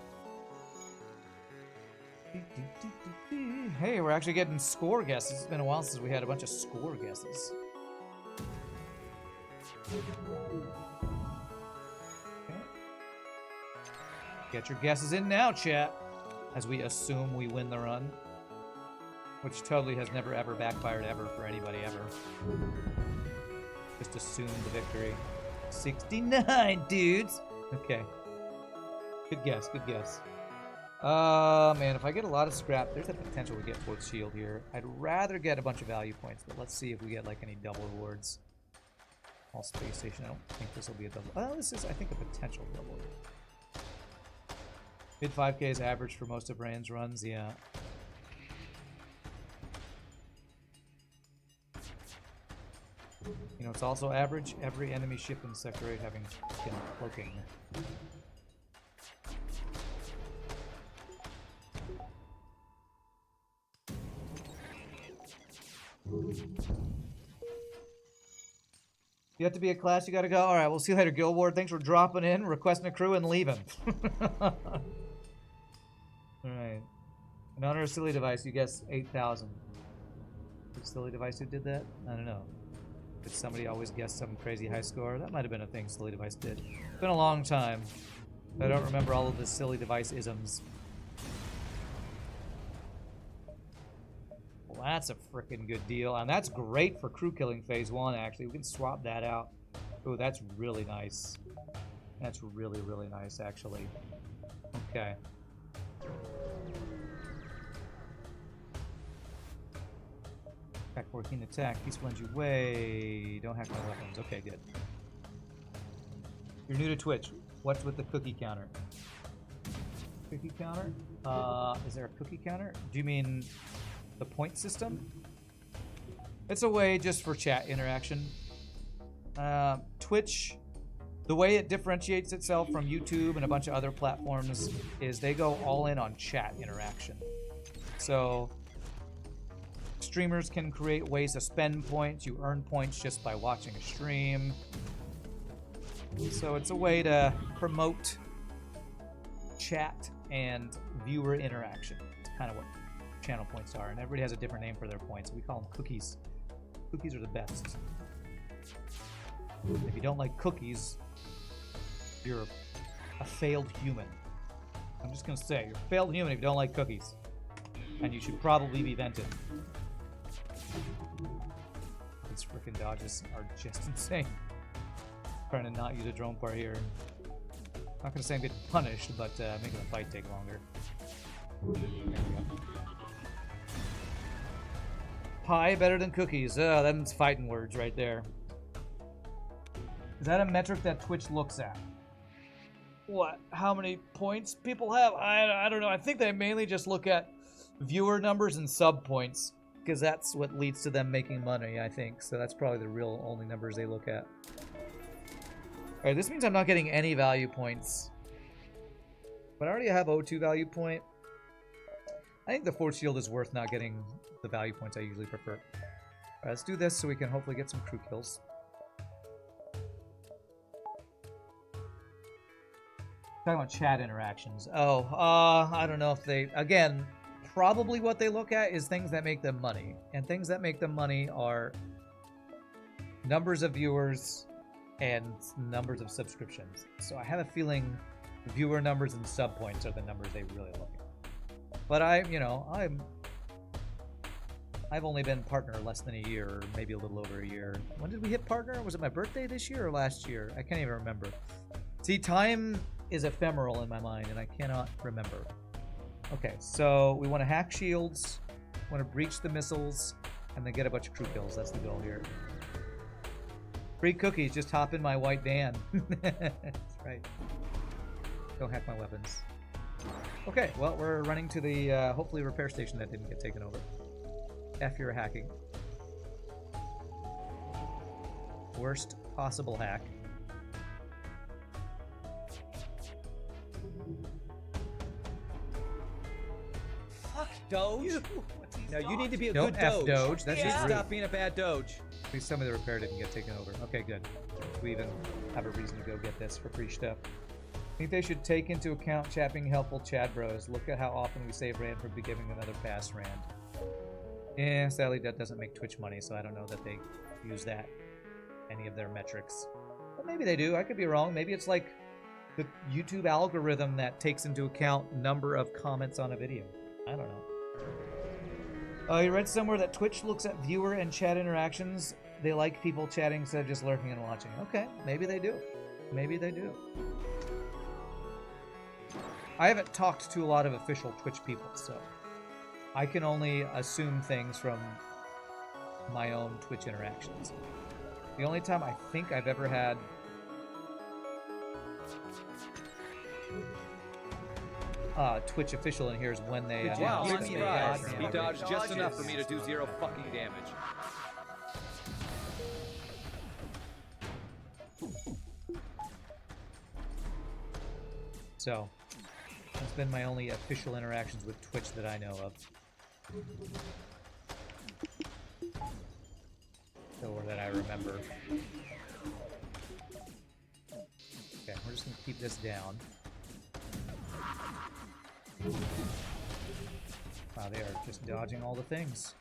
Hey, we're actually getting score guesses. It's been a while since we had a bunch of score guesses. Okay. Get your guesses in now, chat. As we assume we win the run. Which totally has never ever backfired ever for anybody ever. Just assume the victory. 69, dudes! Okay. Good guess, good guess. Man, if I get a lot of scrap, there's a potential we get 4th shield here. I'd rather get a bunch of value points, but let's see if we get like any double rewards. All space station, I don't think this will be a double. Oh, this is, I think, a potential double. Mid 5Ks average for most of Rand's runs, yeah. You know, it's also average. Every enemy ship in Sector 8 having cloaking. You have to be a class, you gotta go. Alright, we'll see you later, Guild Ward. Thanks for dropping in, requesting a crew, and leaving. Alright. In honor of Silly Device, you guess 8,000. Silly Device who did that? I don't know. Did somebody always guess some crazy high score? That might have been a thing Silly Device did. It's been a long time. I don't remember all of the Silly Device isms. Well, that's a freaking good deal. And that's great for crew killing phase 1, actually. We can swap that out. Oh, that's really nice. That's really, really nice, actually. Okay. Hack 14 attack. He splends you way. Don't hack my weapons. Okay, good. You're new to Twitch. What's with the cookie counter? Cookie counter? Is there a cookie counter? Do you mean the point system? It's a way just for chat interaction. Twitch, the way it differentiates itself from YouTube and a bunch of other platforms is they go all in on chat interaction. So streamers can create ways to spend points. You earn points just by watching a stream. So it's a way to promote chat and viewer interaction. It's kind of what channel points are, and everybody has a different name for their points. We call them cookies. Cookies are the best. If you don't like cookies, you're a failed human. I'm just gonna say, you're a failed human if you don't like cookies. And you should probably be vented. These frickin' dodges are just insane. Trying to not use a drone part here. Not gonna say I'm getting punished, but making the fight take longer. There we go. pie better than cookies? Them's fighting words right there. Is that a metric that Twitch looks at? What? How many points people have? I don't know. I think they mainly just look at viewer numbers and sub points, because that's what leads to them making money, I think. So that's probably the real only numbers they look at. Alright, this means I'm not getting any value points. But I already have O2 value point. I think the Force Shield is worth not getting the value points I usually prefer. Alright, let's do this so we can hopefully get some crew kills. Talking about chat interactions. Oh, I don't know if they... Again, probably what they look at is things that make them money. And things that make them money are numbers of viewers and numbers of subscriptions. So I have a feeling viewer numbers and sub points are the numbers they really look at. But I've only been partner less than a year, or maybe a little over a year. When did we hit partner? Was it my birthday this year or last year? I can't even remember. See, time is ephemeral in my mind, and I cannot remember. Okay, so we want to hack shields, want to breach the missiles, and then get a bunch of crew kills. That's the goal here. Free cookies, just hop in my white van. That's right. Don't hack my weapons. Okay, well, we're running to the, hopefully, repair station that didn't get taken over. F your hacking. Worst possible hack. Fuck Doge. No, you need to be a Don't good F Doge. Doge. That's just rude. Stop being a bad Doge. Please tell me the repair didn't get taken over. Okay, good. We even have a reason to go get this for free stuff. I think they should take into account chat being helpful Chad bros. Look at how often we save Rand for giving another fast Rand. Yeah, sadly that doesn't make Twitch money, so I don't know that they use that, any of their metrics. But maybe they do. I could be wrong. Maybe it's like the YouTube algorithm that takes into account number of comments on a video. I don't know. You read somewhere that Twitch looks at viewer and chat interactions. They like people chatting instead of just lurking and watching. Okay, maybe they do. Maybe they do. I haven't talked to a lot of official Twitch people, so I can only assume things from my own Twitch interactions. The only time I think I've ever had Twitch official in here is when they Wow, announced I'm that they surprised. had He Rand. dodged just enough for me to do 0 fucking damage. So, that's been my only official interactions with Twitch that I know of. Or that I remember. Okay, we're just gonna keep this down. Wow, they are just dodging all the things.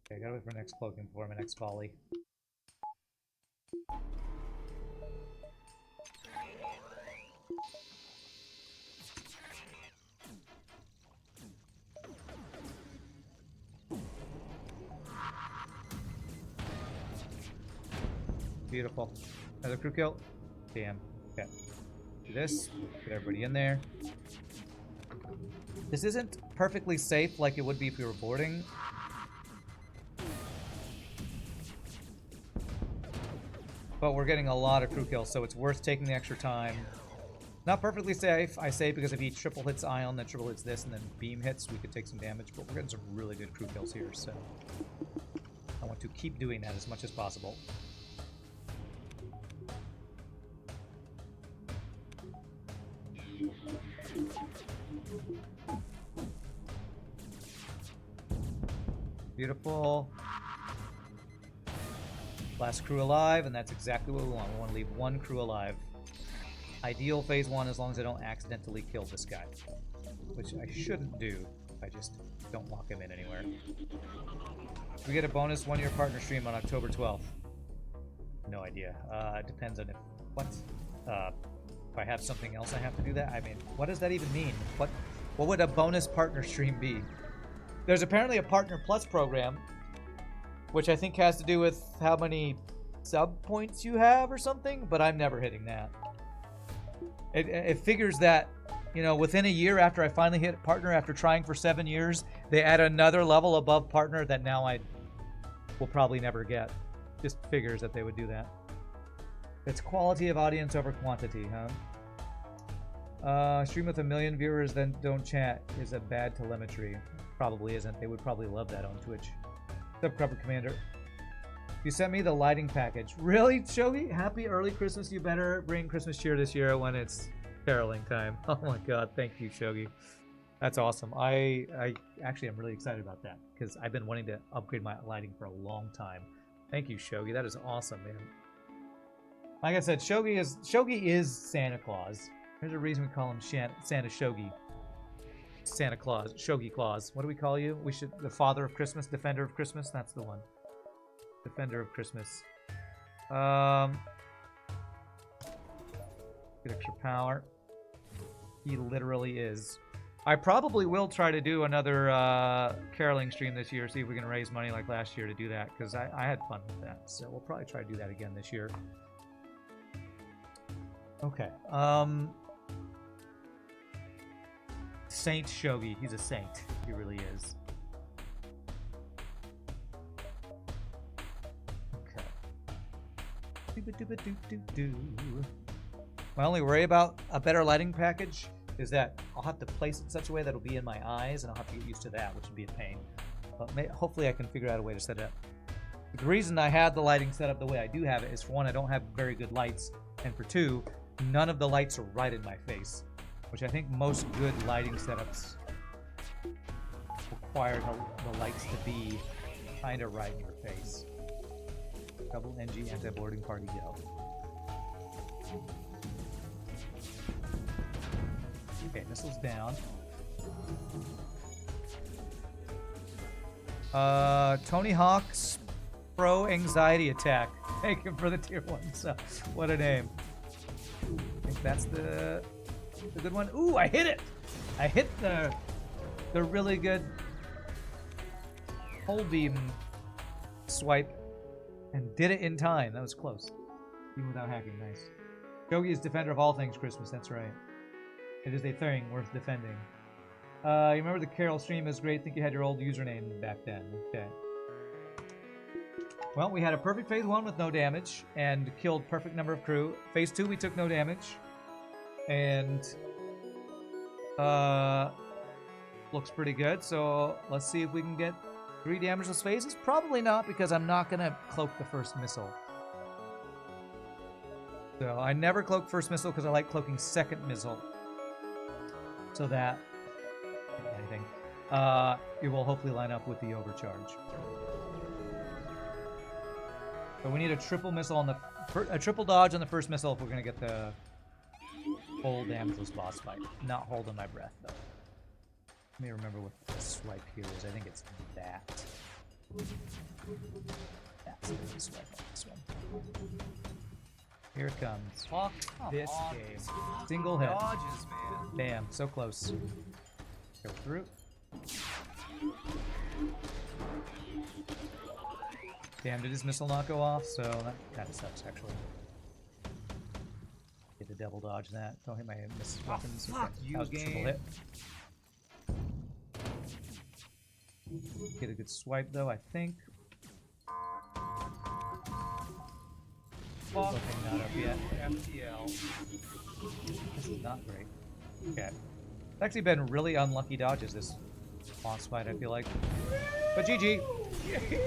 Okay, I gotta wait for next cloaking before my next volley. Beautiful. Another crew kill. Damn. Okay. Do this. Get everybody in there. This isn't perfectly safe like it would be if we were boarding. But we're getting a lot of crew kills, so it's worth taking the extra time. Not perfectly safe, I say, because if he triple hits Ion, then triple hits this, and then beam hits, we could take some damage. But we're getting some really good crew kills here, so I want to keep doing that as much as possible. Beautiful. Last crew alive, and that's exactly what we want. We want to leave one crew alive. Ideal phase 1 as long as I don't accidentally kill this guy. Which I shouldn't do. I just don't lock him in anywhere. We get a bonus 1-year partner stream on October 12th. No idea. It depends on if... What? If I have something else I have to do that? I mean, what does that even mean? What would a bonus partner stream be? There's apparently a Partner Plus program, which I think has to do with how many sub points you have or something, but I'm never hitting that. It figures that you know, within a year after I finally hit partner after trying for 7 years, they add another level above partner that now I will probably never get. Just figures that they would do that. It's quality of audience over quantity, huh? Stream with 1 million viewers, then don't chat is a bad telemetry. Probably isn't. They would probably love that on Twitch. What's up, Crupper Commander? You sent me the lighting package. Really, Shogi? Happy early Christmas. You better bring Christmas cheer this year when it's caroling time. Oh my god, thank you, Shogi. That's awesome. I actually am really excited about that because I've been wanting to upgrade my lighting for a long time. Thank you, Shogi. That is awesome, man. Like I said, Shogi is Santa Claus. There's a reason we call him Santa Shogi. Santa Claus, Shogi Claus. What do we call you? We should the Father of Christmas, Defender of Christmas. That's the one. Defender of Christmas. Get extra power. He literally is. I probably will try to do another caroling stream this year. See if we can raise money like last year to do that because I had fun with that. So we'll probably try to do that again this year. Okay. Saint Shogi. He's a saint. He really is. Okay. My only worry about a better lighting package is that I'll have to place it in such a way that it'll be in my eyes, and I'll have to get used to that, which would be a pain. But hopefully I can figure out a way to set it up. The reason I had the lighting set up the way I do have it is, for one, I don't have very good lights, and for two, none of the lights are right in my face, which I think most good lighting setups require the lights to be kind of right in your face. Double NG anti-boarding party go. Okay, missiles down. Tony Hawk's Pro Anxiety Attack. Thank him for the tier 1 stuff. What a name. I think that's the good one. Ooh, I hit it! I hit the really good pole beam swipe and did it in time. That was close. Even without hacking, nice. Shogi is defender of all things Christmas, that's right. It is a thing worth defending. You remember the Carol stream is great. Think you had your old username back then. Okay. Well, we had a perfect phase 1 with no damage and killed perfect number of crew. Phase 2 we took no damage. And looks pretty good. So let's see if we can get 3 damageless phases. Probably not, because I'm not gonna cloak the first missile. So I never cloak first missile because I like cloaking second missile. So that anything, it will hopefully line up with the overcharge. So we need a triple missile on a triple dodge on the first missile if we're gonna get the whole damageless boss fight. Not holding my breath though. Let me remember what the swipe here is. I think it's that. That's the swipe on this one. Here it comes. Fuck this on. game. Single hit. Dodges, man. Bam, so close. Go through. Damn, did his missile not go off? So that kind of sucks, actually. Get the double dodge that. Don't hit my weapons. Fuck you, that was a triple game. hit. Get a good swipe, though, I think. Fuck Looking not up yet. FTL. This is not great. Okay. It's actually been really unlucky dodges this boss fight, I feel like. But GG! Okay.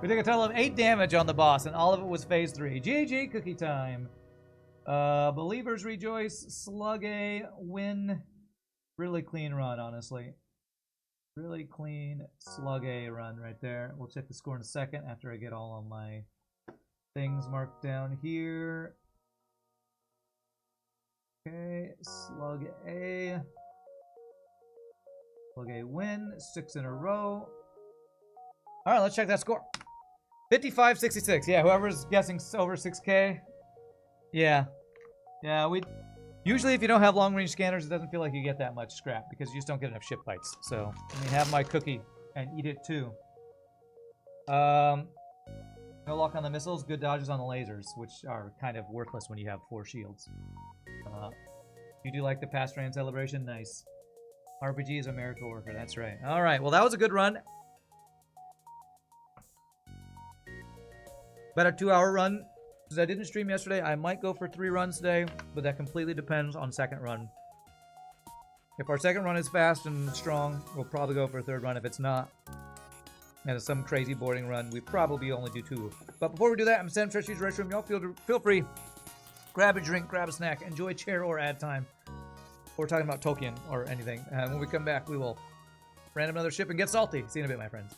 We took a total of 8 damage on the boss, and all of it was phase 3. GG, cookie time. Believers rejoice. Slug A win. Really clean run, honestly. Really clean Slug A run right there. We'll check the score in a second after I get all of my things marked down here. Okay, Slug A. Slug A win. 6 in a row. Alright, let's check that score. 55-66. Yeah, whoever's guessing over 6K. Yeah. Yeah, usually if you don't have long-range scanners, it doesn't feel like you get that much scrap because you just don't get enough ship bites. So, let me have my cookie and eat it too. No lock on the missiles, good dodges on the lasers, which are kind of worthless when you have 4 shields. You do like the past strand celebration? Nice. RPG is a miracle worker, that's right. Alright, well that was a good run. About a 2-hour run. Since I didn't stream yesterday, I might go for 3 runs today, but that completely depends on second run. If our second run is fast and strong, we'll probably go for a 3rd run. If it's not, and it's some crazy boring run, we probably only do 2. But before we do that, I'm Sam Treasury's Restroom. Y'all feel free. Grab a drink, grab a snack, enjoy chair or ad time. We're talking about Tolkien or anything. And when we come back, we will random another ship and get salty. See you in a bit, my friends.